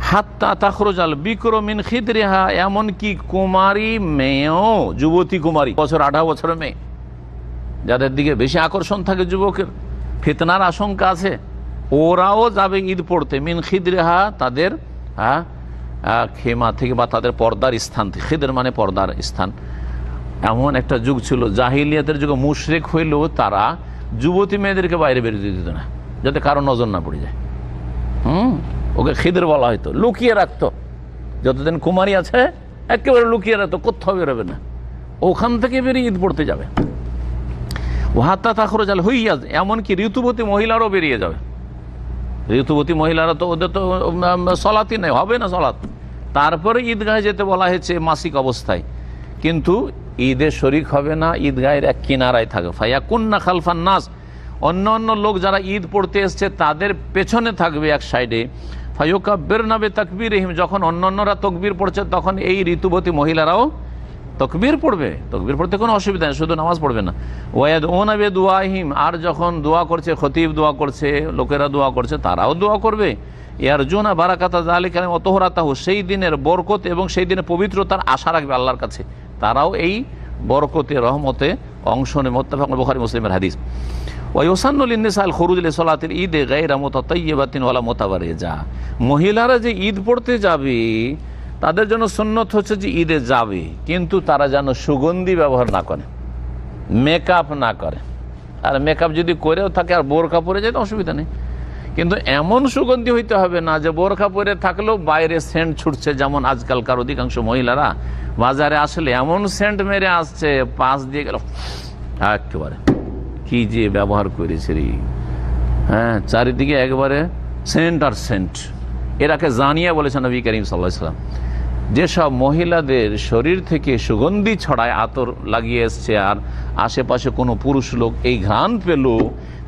হাত্তা তাখরুজাল বিকর মিন খিদরিহা, এমনকি কুমারী মেয়েও, যুবতী কুমারী, 18 বছরের মেয়ে, যাদের দিকে বেশি আকর্ষণ থাকে যুবকের, ফিতনার আশঙ্কা আছে, ওরাও যাবে ঈদ পড়তে। মিন খিদরিহা, তাদের খেমা থেকে বা তাদের পর্দার স্থান থেকে। খিদর মানে পর্দার স্থান। এমন একটা যুগ ছিল জাহিলিয়াতের যুগে, মুশরিক হইলেও তারা যুবতী মেয়েদেরকে বাইরে বেরোতে দিত না, যাতে কারো নজর না পড়ে যায়। ওকে খিদর বলা হয়তো, লুকিয়ে রাখতো, যতদিন কুমারী আছে একেবারে লুকিয়ে রাখতো, কোথাও বেরোবে না, ওখান থেকে বেরিয়ে ঈদ পড়তে যাবে। ওহাত্তা তাখরুজাল হুইয়াজ, এমনকি ঋতুবতী মহিলারও বেরিয়ে যাবে। ঋতুবতী মহিলারা তো, ওদের তো সলাতই নেই, হবে না সলাত, তারপরে ঈদগাহে যেতে বলা হয়েছে মাসিক অবস্থায়, কিন্তু ঈদের শরিক হবে না, ঈদগাহের এক কিনারায় থাকবে। ফায়াকুন্না খালফান নাস, অন্য অন্য লোক যারা ঈদ পড়তে এসছে তাদের পেছনে থাকবে এক সাইডে। ফায়ুকাব্বিরনা বিতাকবীরিহিম, যখন অন্যান্যরা তকবীর পড়ছে তখন এই ঋতুবতী মহিলারাও তকবীর পড়বে। তকবীর পড়তে কোনো অসুবিধা নেই, শুধু নামাজ পড়বে না। ওয়ায়াদউনা বিদুআহিম, আর যখন দোয়া করছে, খতিব দোয়া করছে, লোকেরা দোয়া করছে, তারাও দোয়া করবে। ইয়ারজুনা বারাকাতা যালিকা ওয়া তুহরাতাহু, সেই দিনের বরকত এবং সেই দিনের পবিত্রতার আশা রাখবে আল্লাহর কাছে, তারাও এই বরকতে রহমতে অংশ নেবে। মুত্তাফাক বুখারী মুসলিমের হাদিস। ওয়া ইউসান্নু লিন-নিসাইল খুরুজ লিসালাতিল ঈদ গায়রা মুতাতায়্যিবাতিন ওয়ালা মুতাবাররিজা, মহিলারা যে ঈদ পড়তে যাবে তাদের জন্য সুন্নত হচ্ছে যে ঈদে যাবে, কিন্তু তারা যেন সুগন্ধি ব্যবহার না করে, মেকআপ না করে। আর মেকআপ যদি করেও থাকে আর বোরকা পরে যায় তো অসুবিধা নেই, কিন্তু এমন সুগন্ধি হইতে হবে না যে বোরকা পরে থাকলেও বাইরে সেন্ট ছুটছে। যেমন আজকালকার অধিকাংশ মহিলারা বাজারে আসলে এমন সেন্ট মেরে আসছে, পাশ দিয়ে গেল একেবারে কি যে ব্যবহার করেছে রে, হ্যাঁ, চারিদিকে একবারে সেন্ট আর সেন্ট। এরাকে জানিয়ে বলেছেন নবী করিম সাল্লাল্লাহু আলাইহি ওয়াসাল্লাম, যেসব মহিলাদের শরীর থেকে সুগন্ধি ছড়ায়, আতর লাগিয়ে এসছে, আর আশেপাশে কোনো পুরুষ লোক এই ঘ্রাণ পেল,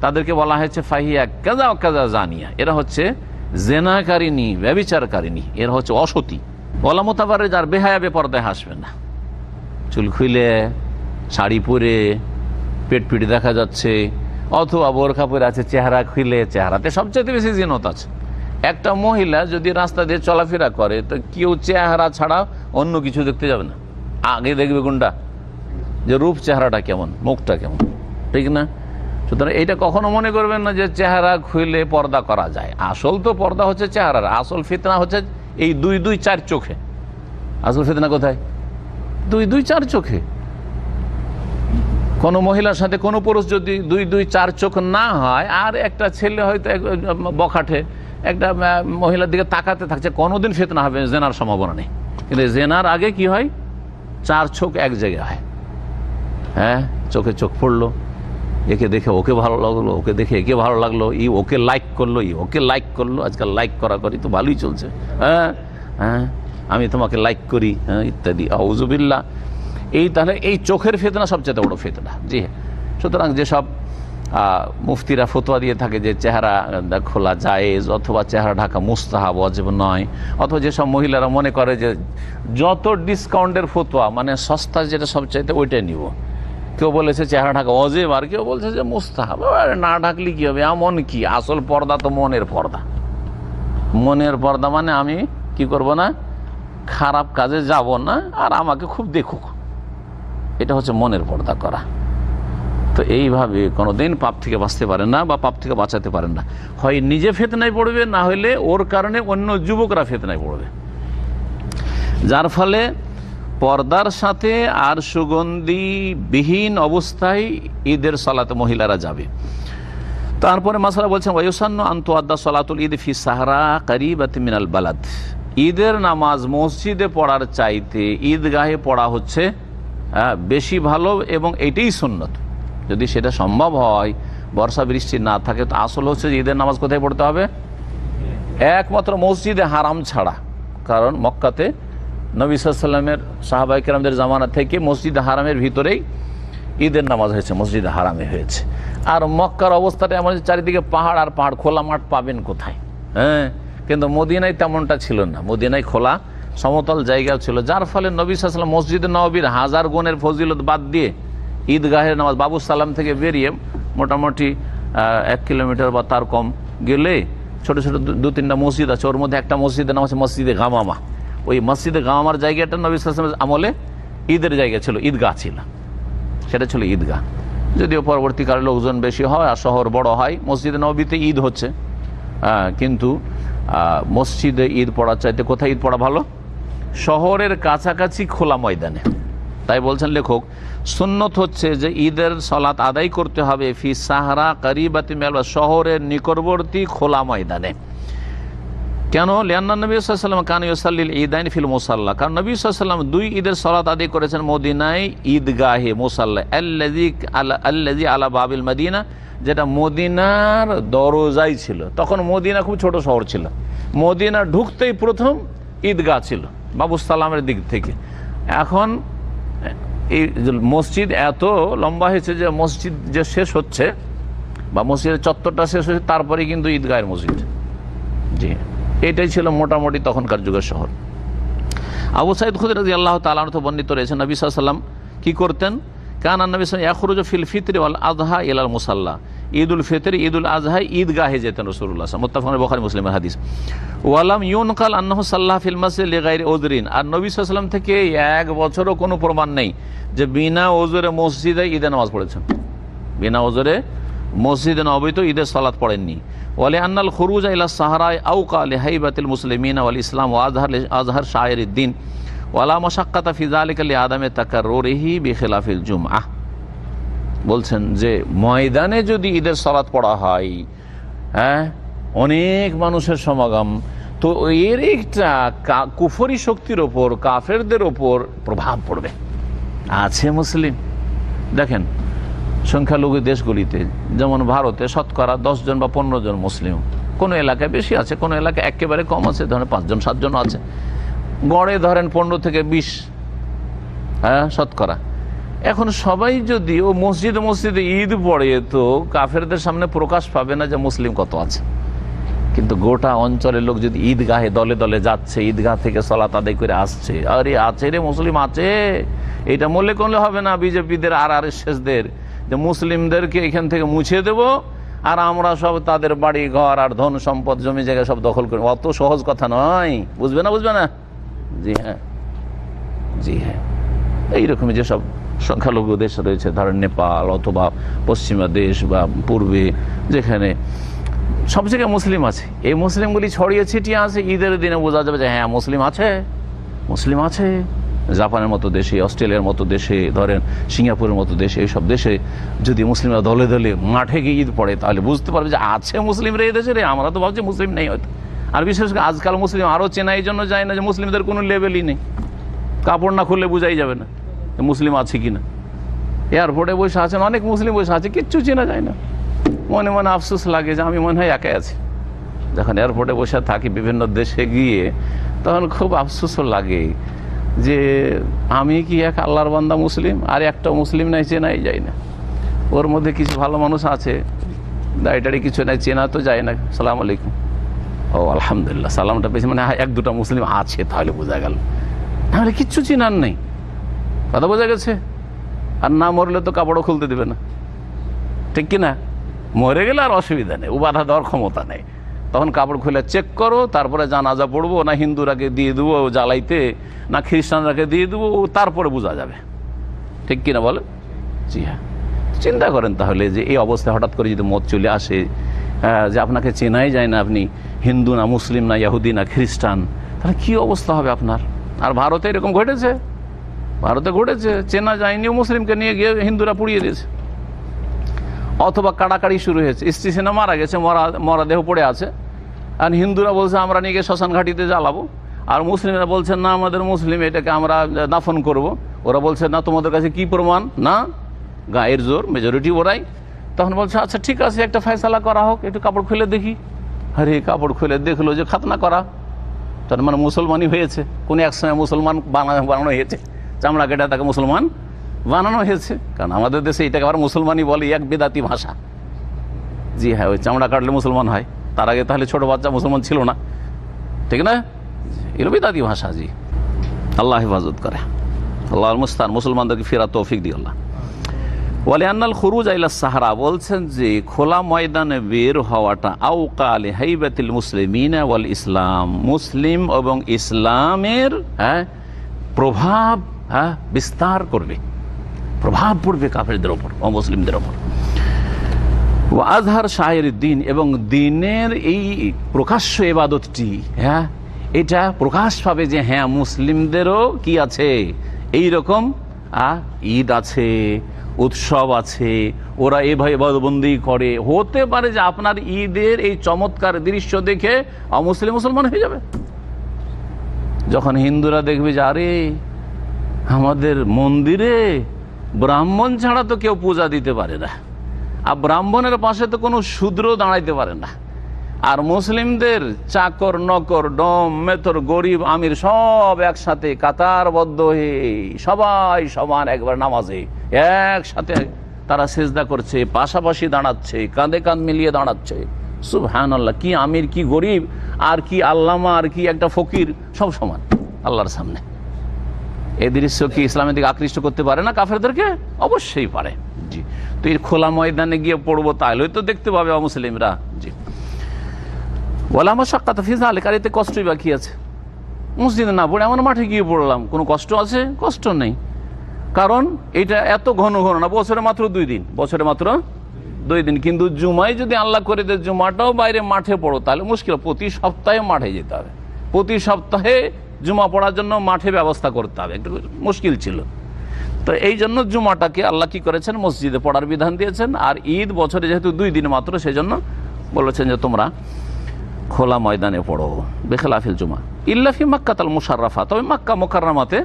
তাদেরকে বলা হয়েছে ফাহিয়া কাজা কাজা জানিয়া, এরা হচ্ছে জেনাকারিনী, ব্যভিচারকারিনী, এরা হচ্ছে অসতী। ওয়ালা মুতাবাররিজা, আর বেহায়া বেপরদায় হাসবে না, চুল খুলে শাড়ি পরে পেট পিট দেখা যাচ্ছে, অথবা বোরখা পরে আছে, চেহারা খুলে, চেহারাতে সবচেয়ে বেশি জিনত আছে। একটা মহিলা যদি রাস্তা দিয়ে চলাফেরা করে তো কেউ চেহারা ছাড়া অন্য কিছু দেখতে যাবে না, আগে দেখবে কোনটা, যে রূপ চেহারাটা কেমন, মুখটা কেমন, ঠিক না? সুতরাং এইটা কখনো মনে করবেন না যে চেহারা খুলে পর্দা করা যায়। আসল তো পর্দা হচ্ছে চেহারার, আসল ফিতনা হচ্ছে এই 2-2-4 চোখে। আসল ফিতনা কোথায়? 2-2-4 চোখে। কোনো মহিলার সাথে কোনো পুরুষ যদি 2-2-4 চোখ না হয়, আর একটা ছেলে হয়তো বখাটে একটা মহিলার দিকে তাকাতে থাকছে, কোনোদিন ফিতনা হবে, জেনার সম্ভাবনা নেই। কিন্তু জেনার আগে কি হয়, 4 চোখ এক জায়গায় হয়। হ্যাঁ, চোখে চোখ পড়লো, একে দেখে ওকে ভালো লাগলো, ওকে দেখে একে ভালো লাগলো, ই ওকে লাইক করলো, ই ওকে লাইক করলো। আজকাল লাইক করা করি তো ভালোই চলছে, হ্যাঁ হ্যাঁ, আমি তোমাকে লাইক করি, হ্যাঁ, ইত্যাদি, আউযুবিল্লাহ। এই তাহলে এই চোখের ফিতনা সবচেয়ে বড় ফিতনা। জি হ্যাঁ, সুতরাং যেসব মুফতিরা ফতোয়া দিয়ে থাকে যে চেহারা খোলা জায়েজ, অথবা চেহারা ঢাকা মুস্তাহাব, ওয়াজিব নয়, অথবা যেসব মহিলারা মনে করে যে যত ডিসকাউন্টের ফতোয়া, মানে সস্তা যেটা সবচাইতে ওইটাই নিব। কেউ বলেছে চেহারা ঢাকা ওয়াজিব, আর কেউ বলছে যে মুস্তাহাব। না ঢাকলে কি হবে, এমন কি, আসল পর্দা তো মনের পর্দা। মনের পর্দা মানে আমি কি করব না, খারাপ কাজে যাব না, আর আমাকে খুব দেখুক, এটা হচ্ছে মনের পর্দা করা। তো এইভাবে কোনোদিন পাপ থেকে বাঁচতে পারেন না, বা পাপ থেকে বাঁচাতে পারেন না। হয় নিজে ফিতনায় পড়বে, না হলে ওর কারণে অন্য যুবকরা ফিতনায় পড়বে, যার ফলে পর্দার সাথে আর সুগন্ধিবিহীন অবস্থায় ঈদের সালাতে মহিলারা যাবে। তারপরে মাসালা বলছেন ওয়ায়ুসান্নু আন তুআদ্দা সালাতুল ঈদ ফি সাহরা কারিবাতিন মিনাল বালাদ, ঈদের নামাজ মসজিদে পড়ার চাইতে ঈদগাহে পড়া হচ্ছে বেশি ভালো, এবং এটাই সুন্নত। যদি সেটা সম্ভব হয়, বর্ষা বৃষ্টি না থাকে, তো আসল হচ্ছে যে ঈদের নামাজ কোথায় পড়তে হবে, একমাত্র মসজিদে হারাম ছাড়া। কারণ মক্কাতে নবী সাল্লাল্লাহু আলাইহি ওয়াসাল্লামের সাহাবায়ে কেরামদের জামানা থেকে মসজিদে হারামের ভিতরেই ঈদের নামাজ হয়েছে, মসজিদে হারামে হয়েছে। আর মক্কার অবস্থাটা এমন, চারিদিকে পাহাড় আর পাহাড়, খোলা মাঠ পাবেন কোথায়? হ্যাঁ, কিন্তু মদিনায় তেমনটা ছিল না, মদিনায় খোলা সমতল জায়গাও ছিল, যার ফলে নবী সাল্লাল্লাহু আলাইহি ওয়াসাল্লাম মসজিদে নববীর 1000 গুণের ফজিলত বাদ দিয়ে ঈদগাহের নামাজ বাবু সালাম থেকে বেরিয়ে মোটামুটি 1 কিলোমিটার বা তার কম গেলে ছোট ছোট 2-3টা মসজিদ আছে, ওর মধ্যে একটা মসজিদের নাম আছে মসজিদে গামামা। ওই মসজিদে গামামার জায়গাটা নবী সাল্লাল্লাহু আলাইহি ওয়াসাল্লামের আমলে ঈদের জায়গা ছিল, ঈদগাহ ছিল, সেটা ছিল ঈদগাহ। যদিও পরবর্তীকালে লোকজন বেশি হয় আর শহর বড় হয়, মসজিদে নববীতে ঈদ হচ্ছে, কিন্তু মসজিদে ঈদ পড়ার চাইতে কোথায় ঈদ পড়া ভালো? শহরের কাছাকাছি খোলা ময়দানে। তাই বলছেন লেখক, সুন্নত হচ্ছে যে ঈদের সালাত আদায় করতে হবে ফি সাহরা কারিবাতি মেলবা, শহরের নিকটবর্তী খোলা ময়দানে। কেন? লিআন্না নবী সাল্লাল্লাহু আলাইহি ওয়াসাল্লাম কানা ইউসাল্লিল ঈদাইন ফিল মুসাল্লা, কারণ নবী সাল্লাল্লাহু আলাইহি ওয়াসাল্লাম 2 ঈদের সালাত আদায় করেছেন মদিনায় ঈদগাহে মুসাল্লা আল্লাযী আলা বাবিল মদিনা, যেটা মদিনার দরজাই ছিল। তখন মদিনা খুব ছোট শহর ছিল, মদিনা ঢুকতেই প্রথম ঈদগাহ ছিল বাবু সালামের দিক থেকে। এখন এই মসজিদ এত লম্বা হয়েছে যে মসজিদ যে শেষ হচ্ছে বা মসজিদের চত্বরটা শেষ হচ্ছে, তারপরে কিন্তু ঈদগাহের মসজিদ। জি, এটাই ছিল মোটামুটি তখনকার যুগের শহর। আবু সাঈদ খুদরী রাদিয়াল্লাহু তাআলা আনহু বর্ণিত রয়েছে নবী সাল্লাল্লাহু আলাইহি ওয়াসাল্লাম কি করতেন? কানা নবী সাল্লাল্লাহু আলাইহি ওয়াসাল্লাম ইয়াখরুজু ফিল ফিতরি ওয়াল আযহা ইলাল মুসাল্লা, ঈদুল ফিতর ঈদুল আযহা ঈদগাহে যেতেন রাসূলুল্লাহ সাল্লাল্লাহু আলাইহি ওয়াসাল্লাম, মুত্তাফাকুন বুখারী মুসলিমের হাদিস। ওয়ালাম ইউনকাল আন্নাহু সাল্লাল্লাহু ফিল মাসজিদ লিগাইরি উযরিন, আর নবী সাল্লাল্লাহু আলাইহি ওয়াসাল্লাম থেকে 1 বছরও কোনো প্রমাণ নেই যে বিনা ওযরে মসজিদে ঈদের নামাজ পড়েছেন, বিনা ওযরে মসজিদে নববীতে ঈদের সালাত পড়েননি। ওয়ালি আন্নাল খুরুজ ইলা সাহরায় আওকা লিহাইবাতিল মুসলিমিন ওয়াল ইসলাম ওয়া আযহার শাআইরিদ্দিন ওয়ালা মাশাক্কাতা ফি যালিকা লিআদামি তাকাররুরিহি বিখিলাফিল জুমআহ। বলছেন যে ময়দানে যদি ঈদের সালাত পড়া হয়, হ্যাঁ, অনেক মানুষের সমাগম, তো এর একটা কুফরি শক্তির ওপর, কাফেরদের ওপর প্রভাব পড়বে। আছে মুসলিম, দেখেন সংখ্যালঘু দেশগুলিতে যেমন ভারতে শতকরা 10 জন বা 15 জন মুসলিম, কোনো এলাকায় বেশি আছে, কোনো এলাকায় একেবারে কম আছে, ধরেন 5 জন 7 জন আছে, গড়ে ধরেন 15 থেকে 20 শতকরা। এখন সবাই যদি ও মসজিদে মসজিদে ঈদ পড়ে, তো কাফেরদের সামনে প্রকাশ পাবে না যে মুসলিম কত আছে। কিন্তু গোটা অঞ্চলের লোক যদি ঈদগাহে দলে দলে যাচ্ছে, ঈদগাহ থেকে সালাত আদায় করে আসছে, আরে আছে রে মুসলিম আছে, এটা মনে করলে হবে না বিজেপিদের আর আরএসএসদের যে মুসলিমদেরকে এখান থেকে মুছে দেব আর আমরা সব তাদের বাড়ি ঘর আর ধন সম্পদ জমি জায়গা সব দখল করি। অত সহজ কথা নয়, বুঝবে না, বুঝবে না। জি হ্যাঁ, জি হ্যাঁ, এইরকমই যেসব সংখ্যালঘু দেশ রয়েছে, ধরেন নেপাল অথবা পশ্চিমা দেশ বা পূর্বে, যেখানে সব জায়গায় মুসলিম আছে, এই মুসলিমগুলি ছড়িয়ে ছিটিয়ে আছে, ঈদের দিনে বোঝা যাবে যে হ্যাঁ মুসলিম আছে, মুসলিম আছে। জাপানের মতো দেশে, অস্ট্রেলিয়ার মতো দেশে, ধরেন সিঙ্গাপুরের মতো দেশে, এইসব দেশে যদি মুসলিমরা দলে দলে মাঠে গিয়ে ঈদ পড়ে, তাহলে বুঝতে পারবে যে আছে মুসলিমরা এই দেশে রে, আমরা তো ভাবছি মুসলিম নেই হয়তো। আর বিশেষ করে আজকাল মুসলিম আরও চেনা, এই জন্য যায় না যে মুসলিমদের কোনো লেভেলই নেই, কাপড় না খুললে বোঝাই যাবে না মুসলিম আছে কিনা। এয়ারপোর্টে বসে আছেন অনেক মুসলিম বসে আছে, কিচ্ছু চেনা যায় না, মনে মনে আফসোস লাগে যে আমি মনে হয় একাই আছি। যখন এয়ারপোর্টে বসে থাকি বিভিন্ন দেশে গিয়ে, তখন খুব আফসোসও লাগে যে আমি কি এক আল্লাহর বান্দা মুসলিম, আর একটা মুসলিম নাই, চেনাই যায় না। ওর মধ্যে কিছু ভালো মানুষ আছে, দাড়ি কিছু নাই, চেনা তো যায় না, সালাম আলাইকুম, ও আলহামদুলিল্লাহ, সালামটা পেয়েছি, মানে 1-2টা মুসলিম আছে, তাহলে বোঝা গেল, তাহলে কিচ্ছু চেনার নেই, কথা বোঝা গেছে। আর না মরলে তো কাপড়ও খুলতে দেবে না, ঠিক কিনা? মরে গেলে আর অসুবিধা নেই, ও বাধা দেওয়ার ক্ষমতা নেই, তখন কাপড় খুলে চেক করো, তারপরে জানাজা পড়বো না হিন্দুরাকে দিয়ে দেবো জ্বালাইতে, না খ্রিস্টানরাকে দিয়ে দেবো, তারপরে বোঝা যাবে, ঠিক কিনা বলে? জি হ্যাঁ। চিন্তা করেন তাহলে যে এই অবস্থায় হঠাৎ করে যদি মত চলে আসে, যে আপনাকে চেনাই যায় না, আপনি হিন্দু না, মুসলিম না, ইহুদি না, খ্রিস্টান, তাহলে কী অবস্থা হবে আপনার? আর ভারতে এরকম ঘটেছে, ভারতে ঘটেছে, চেনা যায়নি, মুসলিমকে নিয়ে গিয়ে হিন্দুরা পুড়িয়ে দিয়েছে। অথবা কাড়াকাড়ি শুরু হয়েছে, স্ত্রী সেনা মারা গেছে, মরা দেহ পড়ে আছে, আর হিন্দুরা বলছে আমরা নিয়ে গিয়ে শ্মশান ঘাটিতে জ্বালাবো, আর মুসলিমরা বলছেন না আমাদের মুসলিম, এটাকে আমরা দাফন করব। ওরা বলছে না তোমাদের কাছে কি প্রমাণ, না গায়ের জোর, মেজরিটি ওরাই। তখন বলছে আচ্ছা ঠিক আছে, একটা ফয়সালা করা হোক, একটু কাপড় খুলে দেখি। আরে কাপড় খুলে দেখলো যে খাতনা করা, তার মানে মুসলমানই হয়েছে, কোন এক সময় মুসলমান বানানো হয়েছে, চামড়া কেটে তাকে মুসলমান বানানো হয়েছে। কারণ আমাদের দেশে এটাকে আবার মুসলমানই বলে, এক বেদাতি ভাষা। জি হ্যাঁ, ওই চামড়া কাটলে মুসলমান হয়, তার আগে তাহলে ছোট বাচ্চা মুসলমান ছিল না, ঠিক না? এগুলো বেদাতি ভাষা। জি, আল্লাহ হেফাজত করে, আল্লাহর মুস্তান, মুসলমানদেরকে ফেরা তৌফিক দিও আল্লাহ। ওয়ালি আন্নাল খুরুজ আইলা সাহারা, বলছেন যে খোলা ময়দানে বের হওয়াটা আওকা আলি হাইবাতিল মুসলিমিন ওয়াল ইসলাম, মুসলিম এবং ইসলামের প্রভাব বিস্তার করবে, প্রভাব পড়বে কাফেরদের ওপর, অমুসলিমদের ওপর। ওয়া আজহার শায়ের দিন, এবং দিনের এই প্রকাশ্য ইবাদতটি এটা প্রকাশ পাবে যে হ্যাঁ মুসলিমদেরও কি আছে, এই রকম ঈদ আছে, উৎসব আছে, ওরা এভাবে ইবাদতবন্দি করে। হতে পারে যে আপনার ঈদের এই চমৎকার দৃশ্য দেখে অমুসলিম মুসলমান হয়ে যাবে। যখন হিন্দুরা দেখবে যে আরে আমাদের মন্দিরে ব্রাহ্মণ ছাড়া তো কেউ পূজা দিতে পারে না, আর ব্রাহ্মণের পাশে তো কোনো শূদ্র দাঁড়াইতে পারে না, আর মুসলিমদের চাকর নকর ডম মেথর গরিব আমির সব একসাথে কাতারবদ্ধ হয়ে সবাই সমান একবার নামাজে একসাথে তারা সেজদা করছে, পাশাপাশি দাঁড়াচ্ছে, কাঁধে কাঁধ মিলিয়ে দাঁড়াচ্ছে। সুবহানাল্লাহ, কি আমির কি গরিব আর কি আল্লামা আর কি একটা ফকির, সব সমান আল্লাহর সামনে। এই দৃশ্য কি ইসলামের দিকে আকৃষ্ট করতে পারে না কাফেরদেরকে? অবশ্যই পারে। জি, তো এর খোলা ময়দানে গিয়ে পড়বো তাহলে তো দেখতে পাবে অমুসলিমরা। জি, বলে আমার সাক্ষাৎ ফিজা আলে, আর এতে কষ্টই বাকি আছে। মসজিদে না পড়ে আমার মাঠে গিয়ে পড়লাম, কোনো কষ্ট আছে? কষ্ট নেই, কারণ এটা এত ঘন ঘন না, বছরে মাত্র 2 দিন, বছরে মাত্র 2 দিন। কিন্তু জুমায় যদি আল্লাহ করে দেয় জুমাটাও বাইরে মাঠে পড়ো তাহলে মুশকিল, প্রতি সপ্তাহে মাঠে যেতে হবে, প্রতি সপ্তাহে জুমা পড়ার জন্য মাঠে ব্যবস্থা করতে হবে, একটু মুশকিল ছিল। তো এই জন্য জুমাটাকে আল্লাহ কি করেছেন, মসজিদে পড়ার বিধান দিয়েছেন। আর ঈদ বছরে যেহেতু 2 দিন মাত্র, সেই জন্য বলেছেন যে তোমরা খোলা ময়দানে পড়ো, বেখেলাফিল জুমা ইল্লাফি মাক্কাতাল মুশাররাফা, তবে মাক্কা মুকাররমাতে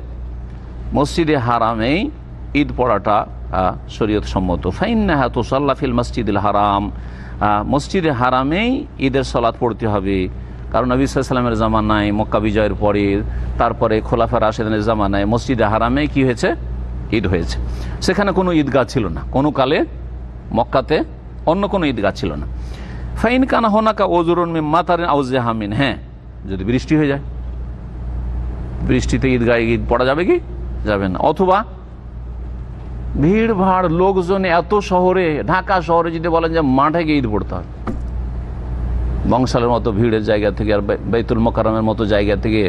মসজিদে হারামেই ঈদ পড়াটা শরীয়ত সম্মত। ফাইন্নাহা তুসাল্লা ফিল মসজিদুল হারাম, মসজিদে হারামেই ঈদের সালাত পড়তে হবে, কারণ নবী সাল্লাল্লাহু আলাইহি ওয়াসাল্লামের জামানায় মক্কা বিজয়ের পরে, তারপরে খোলাফা রাশেদিনের জামানায় মসজিদে হারামে কি হয়েছে, ঈদ হয়েছে। সেখানে কোনো ঈদগাহ ছিল না, কোনো কালে মক্কাতে অন্য কোনো ঈদগাহ ছিল না। ফাইন কানা হোনাকা ওজুরুন মিন মাতারিন আও জাহামিন, হ্যাঁ যদি বৃষ্টি হয়ে যায়, বৃষ্টিতে ঈদগাহে ঈদ পড়া যাবে কি, যাবে না। অথবা ভিড় ভাড় লোকজন এত শহরে, ঢাকা শহরে যদি বলেন যে মাঠে গিয়ে ঈদ পড়তে হবে, বংশালের মতো ভিড়ের জায়গা থেকে আর বাইতুল মোকাররমের মতো জায়গা থেকে,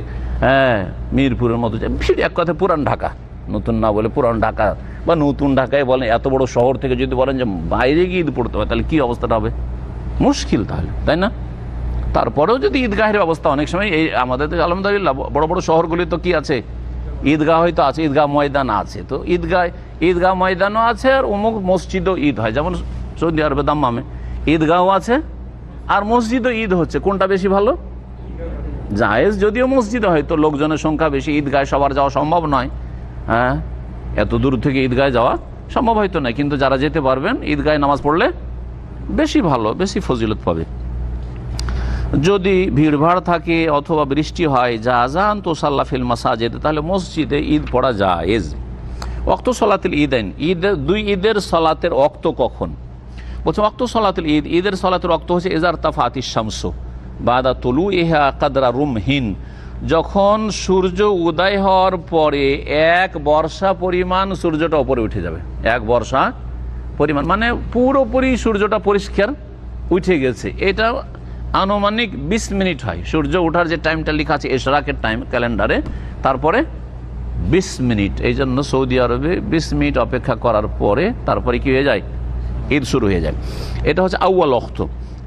মিরপুরের মতো ভিড়, এক কথায় পুরান ঢাকা, নতুন না বলে পুরান ঢাকা বা নতুন ঢাকায় বলেন, এত বড় শহর থেকে যদি বলেন যে বাইরে গিয়ে ঈদ পড়তে হবে তাহলে কি অবস্থাটা হবে, মুশকিল তাহলে, তাই না? তারপরেও যদি ঈদগাহের ব্যবস্থা, অনেক সময় এই আমাদের তো আলহামদুলিল্লাহ বড় বড় শহরগুলি তো কি আছে, ঈদগাহ হয়তো আছে, ঈদগাহ ময়দান আছে, তো ঈদগাহ ময়দানও আছে আর অমুক মসজিদও ঈদ হয়, যেমন সৌদি আরবে দাম্মামে ঈদগাহও আছে আর মসজিদও ঈদ হচ্ছে। কোনটা বেশি ভালো? জায়েজ, যদিও মসজিদে হয়তো লোকজনের সংখ্যা বেশি, ঈদগাহে সবার যাওয়া সম্ভব নয়, এত দূর থেকে ঈদগাহে যাওয়া সম্ভব হয়তো নয়, কিন্তু যারা যেতে পারবেন ঈদগাহে নামাজ পড়লে বেশি ভালো, বেশি ফজিলত পাবে। যদি ভিড়ভাড় থাকে অথবা বৃষ্টি হয়, জাযান তুসাল্লা ফিল মাসাজিদ, তাহলে মসজিদে ঈদ পড়া জায়েজ। ওয়াক্ত সলাতুল ঈদাইন, দুই ঈদের সলাতের ওয়াক্ত কখন? বলছে ওয়াক্ত সলাতুল ঈদ, ঈদের সলাতের ওয়াক্ত হচ্ছে ইজার তাফাতিশ শামসু বাদা তুলুইহা কাদরা রুমহিন, যখন সূর্য উদয় হওয়ার পরে 1 বর্ষা পরিমাণ সূর্যটা উপরে উঠে যাবে। 1 বর্ষা পরিমাণ মানে পুরোপুরি সূর্যটা পরিষ্কার উঠে গেছে, এটা আনুমানিক 20 মিনিট হয়। সূর্য ওঠার যে টাইমটা লেখা আছে ইশরাকের টাইম ক্যালেন্ডারে, তারপরে 20 মিনিট। এই জন্য সৌদি আরবে 20 মিনিট অপেক্ষা করার পরে তারপরে কি হয়ে যায়, ঈদ শুরু হয়ে যায়। এটা হচ্ছে আউয়াল ওয়াক্ত,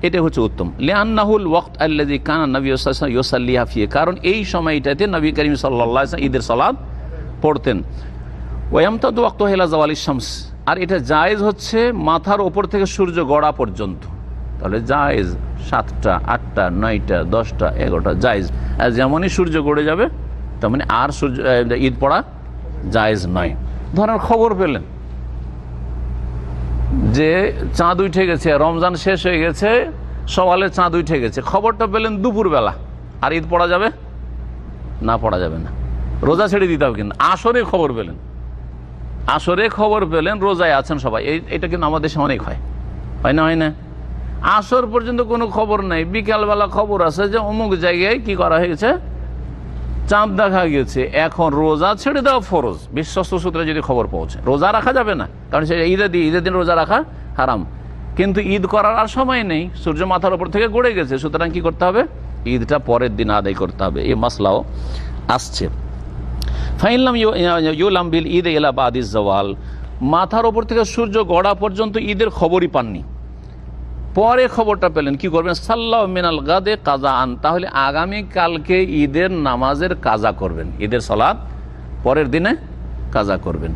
এটা হচ্ছে উত্তম। লিআন্নাহুল ওয়াক্ত আল্লাযী কানা নবী সাল্লাল্লাহু আলাইহি ওয়াসাল্লাম ইউসাল্লিহা ফিহি, কারণ এই সময়টাতে নবী করিম সাল্লাল্লাহু আলাইহি ওয়াসাল্লাম ঈদের সালাত পড়তেন। ওয়া ইয়ামতাদু ওয়াক্তু ইলা যাওয়ালিশ শামস, আর এটা জায়েজ হচ্ছে মাথার ওপর থেকে সূর্য গড়া পর্যন্ত। তাহলে জায়েজ 7টা 8টা 9টা 10টা 11টা জায়েজ, আর যেমনই সূর্য গড়ে যাবে তেমনি আর সূর্য ঈদ পড়া জায়েজ নয়। ধরেন খবর পেলেন যে চাঁদ উঠে গেছে, রমজান শেষ হয়ে গেছে, সওয়ালে চাঁদ উঠে গেছে, খবরটা পেলেন দুপুরবেলা, আর ঈদ পড়া যাবে না? পড়া যাবে না, রোজা ছেড়ে দিতে হবে। কিন্তু আসরে খবর পেলেন, আসরে খবর পেলেন রোজায় আছেন সবাই, এটা কিন্তু আমাদের দেশে অনেক হয়, হয় না? হয় না? আসর পর্যন্ত কোনো খবর নাই, বিকালবেলা খবর আছে যে অমুক জায়গায় কি করা হয়েছে, চাঁদ দেখা গেছে, এখন রোজা ছেড়ে দেওয়া ফরজ। বিশ্বস্ত সূত্রে যদি খবর পৌঁছে, রোজা রাখা যাবে না, কারণ সে ঈদের দিন রোজা রাখা হারাম। কিন্তু ঈদ করার আর সময় নেই, সূর্য মাথার উপর থেকে গড়ে গেছে, সুতরাং কি করতে হবে, ঈদটা পরের দিন আদায় করতে হবে। এই মাসলাও আসছে। ফাইনলাম ইউলাম বিল ঈদ এলা বাদিস জওয়াল, মাথার ওপর থেকে সূর্য গড়া পর্যন্ত ঈদের খবরই পাননি, পরে খবরটা পেলেন, কি করবেন, সাল্লাহ মিনাল গাদে কাজা আন, তাহলে আগামীকালকে ঈদের নামাজের কাজা করবেন, ঈদের সালাত পরের দিনে কাজা করবেন।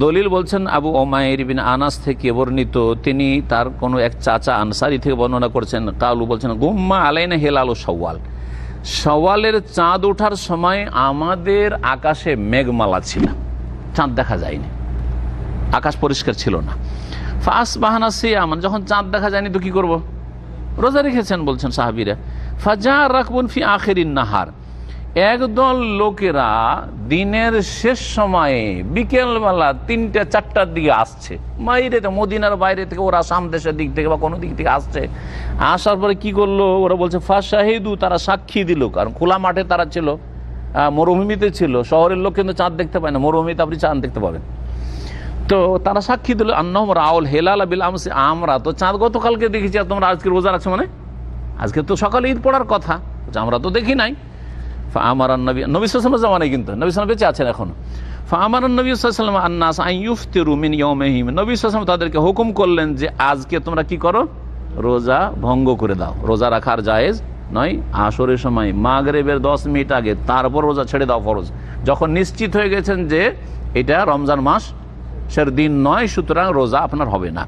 দলিল বলছেন আবু উমাইর বিন আনাস থেকে বর্ণিত, তিনি তার কোনো এক চাচা আনসারি থেকে বর্ণনা করছেন, কালু বলছেন গুম্মা আলাইনা হেলালু শাওয়াল, শাওয়ালের চাঁদ ওঠার সময় আমাদের আকাশে মেঘমালা ছিল, চাঁদ দেখা যায়নি, আকাশ পরিষ্কার ছিল না। ফাস বাহানা সিয়ামান, যখন চাঁদ দেখা যায়নি তো কি করব, রোজা রেখেছেন বলছেন সাহাবীরা। ফাজা রাখবুন ফি আখিরিন নাহার, একদল লোকেরা দিনের শেষ সময়ে বিকেলবেলা 3-4টার দিকে আসছে, বাইরে মদিনার বাইরে থেকে, ওরা আসাম দেশের দিক থেকে বা কোনো দিক থেকে আসছে। আসার পরে কি করলো, ওরা বলছে ফাশাহিদু, তারা সাক্ষী দিল, কারণ খোলা মাঠে তারা ছিল, মরুভূমিতে ছিল, শহরের লোক কিন্তু চাঁদ দেখতে পায় না, মরুভূমিতে আপনি চাঁদ দেখতে পাবেন। তো তারা সাক্ষী দিল আন্নাহুম রাউল হেলাল বিল আমসি, আমরা তো চাঁদ গতকালকে দেখেছি, আর তোমরা আজকে রোজা রাখছো, মানে আজকে তো সকালে ঈদ পড়ার কথা, আমরা তো দেখি নাই। আমার নবী সাল্লাল্লাহু জামানায় কিন্তু নবী সাল্লাল্লাহু বেঁচে আছেন এখনো। আমার নবী সাল্লাল্লাহু আন্নাস আন ইফতিরু মিন ইয়াউমিহিম, নবী সাল্লাল্লাহু তাদেরকে হুকুম করলেন যে আজকে তোমরা কি করো, রোজা ভঙ্গ করে দাও, রোজা রাখার জায়েজ নয়। আসরের সময় মাগরিবের 10 মিনিট আগে তারপর রোজা ছেড়ে দাও ফরজ, যখন নিশ্চিত হয়ে গেছেন যে এটা রমজান মাসের দিন নয়, সুতরাং রোজা আপনার হবে না।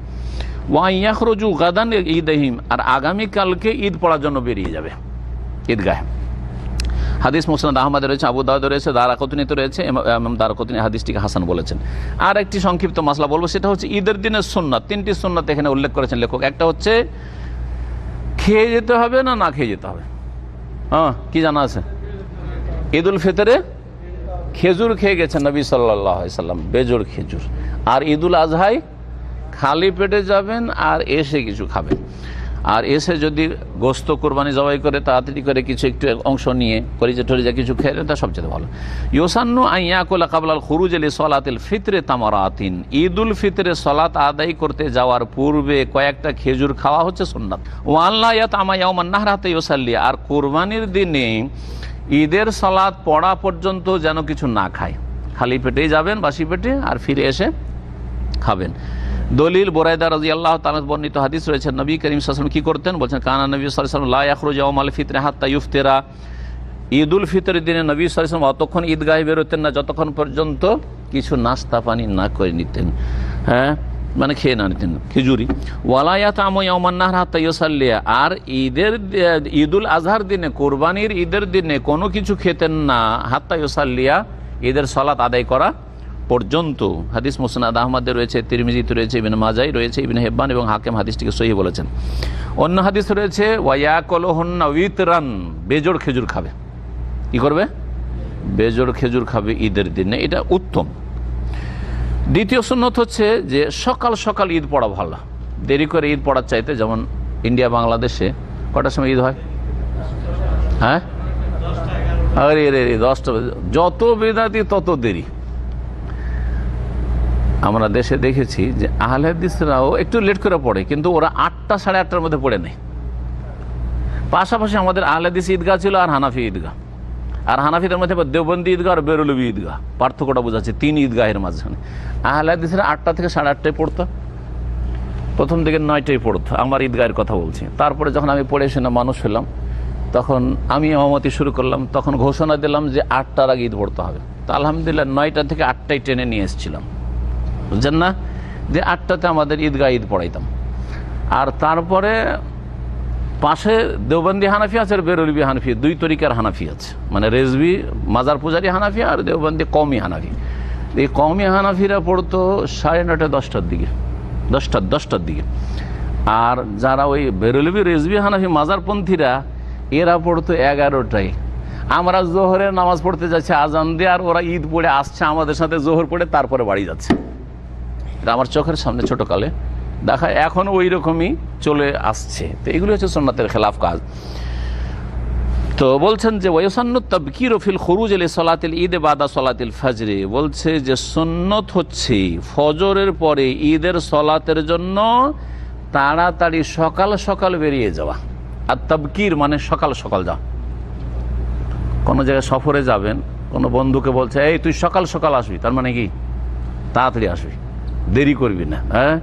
ওয়া ইয়াখরুজু গাদান ঈদহিম, আর আগামীকালকে ঈদ পড়ার জন্য বেরিয়ে যাবে ঈদগাহে। হাদিস মুসনাদ আহমদে রয়েছে, আবু দাউদে রয়েছে, দারাকুতনিতে রয়েছে, ইমাম দারাকুতনি হাদিসটিকে হাসান বলেছেন। আর একটি সংক্ষিপ্ত মাসলা বলবো, সেটা হচ্ছে ঈদের দিনের সুন্নাত। 3টি সুন্নাত এখানে উল্লেখ করেছেন লেখক। একটা হচ্ছে খেয়ে যেতে হবে না খেয়ে যেতে হবে, কি জানা আছে? ঈদুল ফিতরে খেজুর খেয়ে গেছেন নবী সাল্লাল্লাহু আলাইহি সাল্লাম, বেজোড় খেজুর। আর ঈদুল আজহায় খালি পেটে যাবেন আর এসে কিছু খাবেন, আর এসে যদি গোস্ত কোরবানি জবাই করে তাড়াতাড়ি করে কিছু একটু অংশ নিয়ে কলিজা টলিজা কিছু খেয়ে তা সবচেয়ে ভালো। ইউসান্নু আইয়াকুলা কাবলাল খুরুজ লি সলাতিল ফিতরে তামারাতিন, ঈদুল ফিতরে সলাত আদায় করতে যাওয়ার পূর্বে কয়েকটা খেজুর খাওয়া হচ্ছে সুন্নাত। ওয়া আল্লাহ ইয়াতামা ইয়াউমান নাহর হাত্তা ইউসাল্লি, আর কোরবানির দিনে ঈদের সালাত পড়া পর্যন্ত যেন কিছু না খায়, খালি পেটেই যাবেন বাসি পেটে, আর ফিরে এসে খাবেন। দলিল বুরায়দা রাদিয়াল্লাহু তাআলা বর্ণিত হাদিস রয়েছে, নবী করিম সাল্লাল্লাহু আলাইহি ওয়াসাল্লাম কি করতেন, বলছেন কানা নবী সাল্লাল্লাহু আলাইহি ওয়াসাল্লাম লা ইয়াখরুজু ইয়াউমাল ফিতরি হাত্তা ইফতিরা, ঈদুল ফিতরের দিনে নবী সাল্লাল্লাহু আলাইহি ওয়াসাল্লাম অতক্ষণ ঈদগাহে বেরোতেন না যতক্ষণ পর্যন্ত কিছু নাস্তা পানি না করে নিতেন, মানে খেয়ে না নিতেন খিজুরি। ওয়ালা ইয়াতামু ইয়াউমান নাহর হাত্তা ইউসাল্লি, আর ঈদুল আজহার দিনে, কোরবানির ঈদের দিনে কোনো কিছু খেতেন না হাত্তা ইউসাল্লিয়া, ঈদের সালাত আদায় করা পর্যন্ত। হাদিস মুসনাদ আহমদে রয়েছে, তিরমিজিতে রয়েছে, ইবনে মাজায় রয়েছে, ইবনে হিব্বান এবং হাকিম হাদিসটিকে সহিহ বলেছেন। অন্য হাদিস রয়েছে ওয়ায়াকুলুহুন্না উইতরান, বেজোড় খেজুর খাবে, কি করবে, বেজোড় খেজুর খাবে ঈদের দিনে, এটা উত্তম। দ্বিতীয় সুন্নত হচ্ছে যে সকাল সকাল ঈদ পড়া ভালো, দেরি করে ঈদ পড়ার চাইতে। যেমন ইন্ডিয়া বাংলাদেশে কটার সময় ঈদ হয়, আরে 10টা, যত বেদাতি তত দেরি। আমরা দেশে দেখেছি যে আহলে হাদিসরাও একটু লেট করে পড়ে, কিন্তু ওরা 8টা সাড়ে 8টার মধ্যে পড়ে নেয়। পাশাপাশি আমাদের আহলে হাদিস ঈদগাহ ছিল আর হানাফি ঈদগাহ, আর হানাফিদের মধ্যে দেওবন্দি ঈদগাহ আর বেরলভী ঈদগাহ, পার্থক্যটা বোঝাচ্ছে 3 ঈদগাহের মাঝখানে। আহলে হাদিসরা 8টা থেকে সাড়ে 8টায় পড়তো, প্রথম দিকে 9টায় পড়তো, আমার ঈদগাহের কথা বলছি। তারপরে যখন আমি পড়ে এসে না মানুষ হলাম, তখন আমি ইমামতি শুরু করলাম, তখন ঘোষণা দিলাম যে 8টার আগে ঈদ পড়তে হবে। তো আলহামদুলিল্লাহ 9টা থেকে 8টায় টেনে নিয়ে এসেছিলাম, বুঝছেন না, যে 8টাতে আমাদের ঈদগাহ ঈদ পড়াইতাম। আর তারপরে পাশে দেওবন্দি হানাফি আছে আর বেরলভী হানাফি, 2 তরিকার হানাফি আছে, মানে রেজভি মাজার পূজারী হানাফি আর দেওবন্দি কওমি হানাফি। এই কওমি হানাফিরা পড়তো 9:30 10টার দিকে, 10টার দিকে। আর যারা ওই বেরলভী রেজভি হানাফি মাজারপন্থীরা, এরা পড়তো 11টায়। আমরা জোহরের নামাজ পড়তে যাচ্ছি আজান দিয়ে, আর ওরা ঈদ পড়ে আসছে আমাদের সাথে, জোহর পড়ে তারপরে বাড়ি যাচ্ছে। এটা আমার চোখের সামনে ছোটকালে দেখা, এখন ওই রকমই চলে আসছে। তো এগুলো হচ্ছে সুন্নাতের খেলাফ কাজ। তো বলছেন যে ওয়াসান্নুত তাবকির ফিল খুরুজ লি সালাতিল ঈদ বাদা সালাতিল ফজর, বলছে যে সুন্নত হচ্ছে ফজরের পরে ঈদের সালাতের জন্য তাড়াতাড়ি সকাল সকাল বেরিয়ে যাওয়া। আর তাবকির মানে সকাল সকাল যাওয়া। কোনো জায়গায় সফরে যাবেন, কোনো বন্ধুকে বলছে এই তুই সকাল সকাল আসবি, তার মানে কি তাড়াতাড়ি আসবি, দেরি করবি না। হ্যাঁ,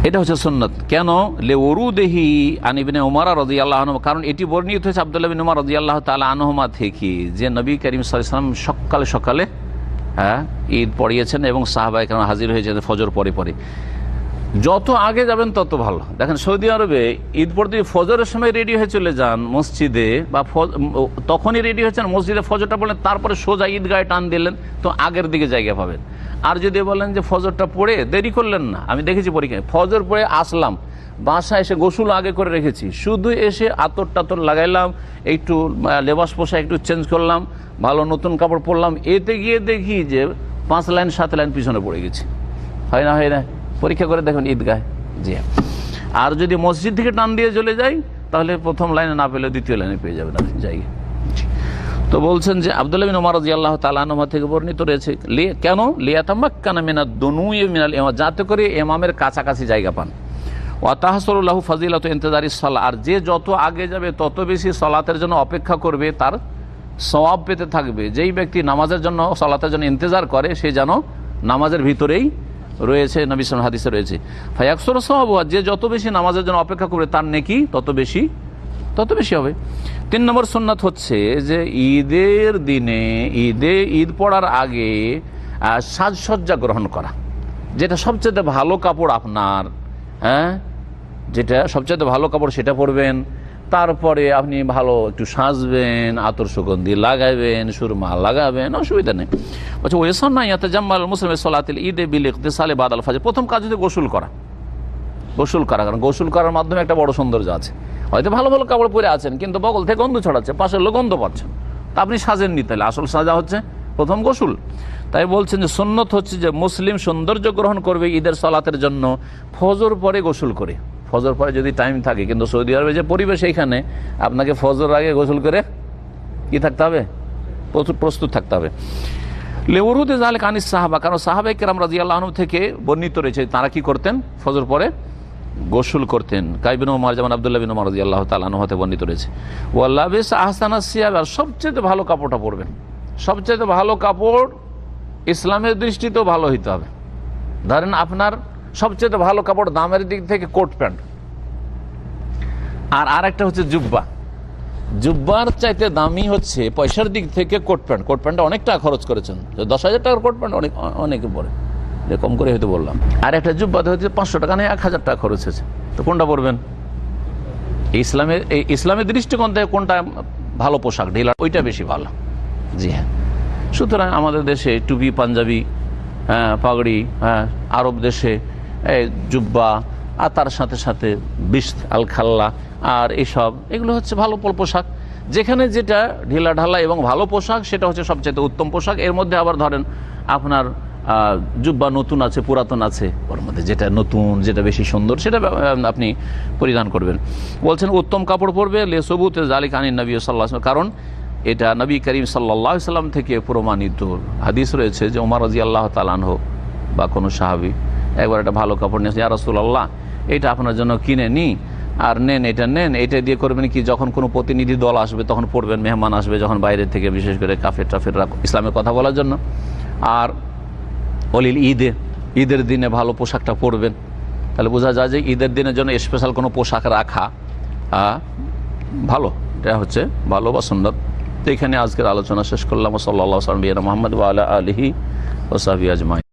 এটা হচ্ছে সুন্নত। কেন? লেউরুদেহি আন ইবনে উমর রাদিয়াল্লাহু আনহু, কারণ এটি বর্ণিত হয়েছে আব্দুল্লাহ বিন উমর রাদিয়াল্লাহু তাআলা আনহুমা থেকে যে নবী করিম সাল্লাল্লাহু আলাইহি ওয়াসাল্লাম সকালে সকালে ঈদ পড়িয়েছেন এবং সাহাবায়ে কেরাম হাজির হয়েছেন ফজর পরে পরে। যত আগে যাবেন তত ভালো। দেখেন সৌদি আরবে ঈদ পড়তে ফজরের সময় রেডি হয়ে চলে যান মসজিদে, বা তখনই রেডি হয়েছেন মসজিদে ফজরটা পড়লেন, তারপরে সোজা ঈদগাহে টান দিলেন, তো আগের দিকে জায়গা পাবেন। আর যদি বলেন যে ফজরটা পড়ে দেরি করলেন না, আমি দেখেছি পরীক্ষায় ফজর পড়ে আসলাম, বাসায় এসে গোসল আগে করে রেখেছি, শুধু এসে আতর টাতর লাগাইলাম, একটু লেবাস পোশাক একটু চেঞ্জ করলাম, ভালো নতুন কাপড় পরলাম, এতে গিয়ে দেখি যে 5 লাইন 7 লাইন পিছনে পড়ে গেছি। হয় না, হয় না? পরীক্ষা করে দেখুন ঈদগাহ। জি। আর যদি মসজিদ থেকে টান দিয়ে চলে যাই, তাহলে প্রথম লাইনে না পেলে দ্বিতীয় লাইনে পেয়ে যাবেন আপনি জায়গা। তো বলছেন যে আব্দুল্লাহ বিন উমর রাদিয়াল্লাহু তাআলা আনহু থেকে বর্ণিত রয়েছে, কেন লিয়াতামাক্কানা মিনাদ দুনুই মিনাল ইমাম, যাতে করে ইমামের কাছাকাছি জায়গা পান। ওয়া তাহসুলু লাহু ফাজিলাতু ইনতিজারিস সালাহ, আর যে যত আগে যাবে তত বেশি সালাতের জন্য অপেক্ষা করবে, তার সওয়াব পেতে থাকবে। যেই ব্যক্তি নামাজের জন্য সালাতের জন্য ইন্তজার করে, সে যেন নামাজের ভিতরেই রয়েছে, নবী সাল্লাল্লাহু আলাইহি হাদিসে রয়েছে। ফায়াকসুরু সাওয়াবু, যে যত বেশি নামাজের জন্য অপেক্ষা করবে তার নেকি তত বেশি হবে। 3 নম্বর সুন্নাত হচ্ছে যে ঈদের দিনে ঈদ পড়ার আগে সাজসজ্জা গ্রহণ করা। যেটা সবচেয়ে ভালো কাপড় আপনার, যেটা সবচেয়ে ভালো কাপড় সেটা পরবেন, তারপরে আপনি ভালো একটু সাজবেন, আতর সুগন্ধি লাগাবেন, সুরমা লাগাবেন, অসুবিধা নেই। আচ্ছা, ওয়াসান্না ইয়াতাজাম্মাল মুসলিমু সালাতিল ঈদ বিল ইগতিসালি বাদাল ফজর, প্রথম কাজ হচ্ছে গোসল করা। কারণ গোসল করার মাধ্যমে একটা বড় সৌন্দর্য আছে। হয়তো ভালো ভালো কাপড় পরে আছেন, কিন্তু বগল থেকে গন্ধ ছড়াচ্ছে, পাশের লোক গন্ধ পাচ্ছেন, তা আপনি সাজেননি, তাহলে আসল সাজা হচ্ছে প্রথম গোসল। তাই বলছেন যে সুন্নত হচ্ছে যে মুসলিম সৌন্দর্য গ্রহণ করবে ঈদের সালাতের জন্য ফজর পরে গোসল করে। ফজর পরে যদি টাইম থাকে, কিন্তু সৌদি আরবে যে পরিবেশ, এইখানে আপনাকে ফজর আগে গোসল করে কি থাকতে হবে, প্রস্তুত থাকতে হবে। লেউরুদে যালিক আনিস সাহাবা, কারণ সাহাবায়ে কেরাম রাদিয়াল্লাহু আনহুম থেকে বর্ণিত রয়েছে তারা কি করতেন, ফজর পরে গোসল করতেন। কাইবিন ওমর, যেমন আব্দুল্লাহ বিন ওমর রাদিয়াল্লাহু তাআলা আনহু হতে বর্ণিত রয়েছে। ওয়াল্লাবিস আহসানাস সিয়াব, আর সবচেয়ে ভালো কাপড়টা পরবেন। সবচেয়ে ভালো কাপড় ইসলামের দৃষ্টিতেও ভালো হইতে হবে। ধরেন আপনার সবচেয়ে ভালো কাপড় দামের দিক থেকে কোট প্যান্ট, আর আরেকটা হচ্ছে জুব্বা। জুব্বার চাইতে দামি হচ্ছে পয়সার দিক থেকে কোট প্যান্ট। কোট প্যান্টটা অনেক টাকা খরচ করেছেন, 10,000 টাকার কোট প্যান্ট অনেকে পরে, কম করে হয়তো বললাম। আর একটা জুব্বাতে হচ্ছে 500 টাকা নেই, 1000 টাকা খরচ হয়েছে। তো কোনটা পরবেন? ইসলামের দৃষ্টিকোণ থেকে কোনটা ভালো পোশাক, ঢিলা, ওইটা বেশি ভালো। জি হ্যাঁ। সুতরাং আমাদের দেশে টুপি, পাঞ্জাবি, পাগড়ি, আরব দেশে জুব্বা, আর তার সাথে সাথে বিস্ত আল খাল্লা, আর এগুলো হচ্ছে ভালো পোশাক। যেখানে যেটা ঢিলা ঢালা এবং ভালো পোশাক, সেটা হচ্ছে সবচেয়ে উত্তম পোশাক। এর মধ্যে আবার ধরেন আপনার জুব্বা নতুন আছে, পুরাতন আছে, ওর মধ্যে যেটা নতুন, যেটা বেশি সুন্দর, সেটা আপনি পরিধান করবেন। বলছেন উত্তম কাপড় পরবে লেসবুতে জালিক আনিন নবী সাল্লাল্লাহু আলাইহি ওয়াসাল্লাম, কারণ এটা নবী করিম সাল্লাল্লাহু আলাইহি ওয়াসাল্লাম থেকে প্রমাণিত হাদিস রয়েছে যে ওমর রাদিয়াল্লাহু তাআলা আনহু বা কোনো সাহাবী একবার একটা ভালো কাপড় নিয়েছে, ইয়া রাসূলুল্লাহ এটা আপনার জন্য কিনে নি, আর নেন, এটা দিয়ে করবেন কি, যখন কোনো প্রতিনিধি দল আসবে তখন পড়বেন, মেহমান আসবে যখন বাইরে থেকে, বিশেষ করে কাফের টাফেররা ইসলামের কথা বলার জন্য, আর অলিল ঈদের দিনে ভালো পোশাকটা পরবেন। তাহলে বোঝা যায় যে ঈদের দিনের জন্য স্পেশাল কোনো পোশাক রাখা ভালো, এটা হচ্ছে ভালো বা সুন্নাত। তো এখানে আজকের আলোচনা শেষ করলাম। সাল্লাল্লাহু আলাইহি ওয়া সাল্লাম মুহাম্মদ ওয়া আলা আলিহি ওয়া সাহবিহি আজমাইন।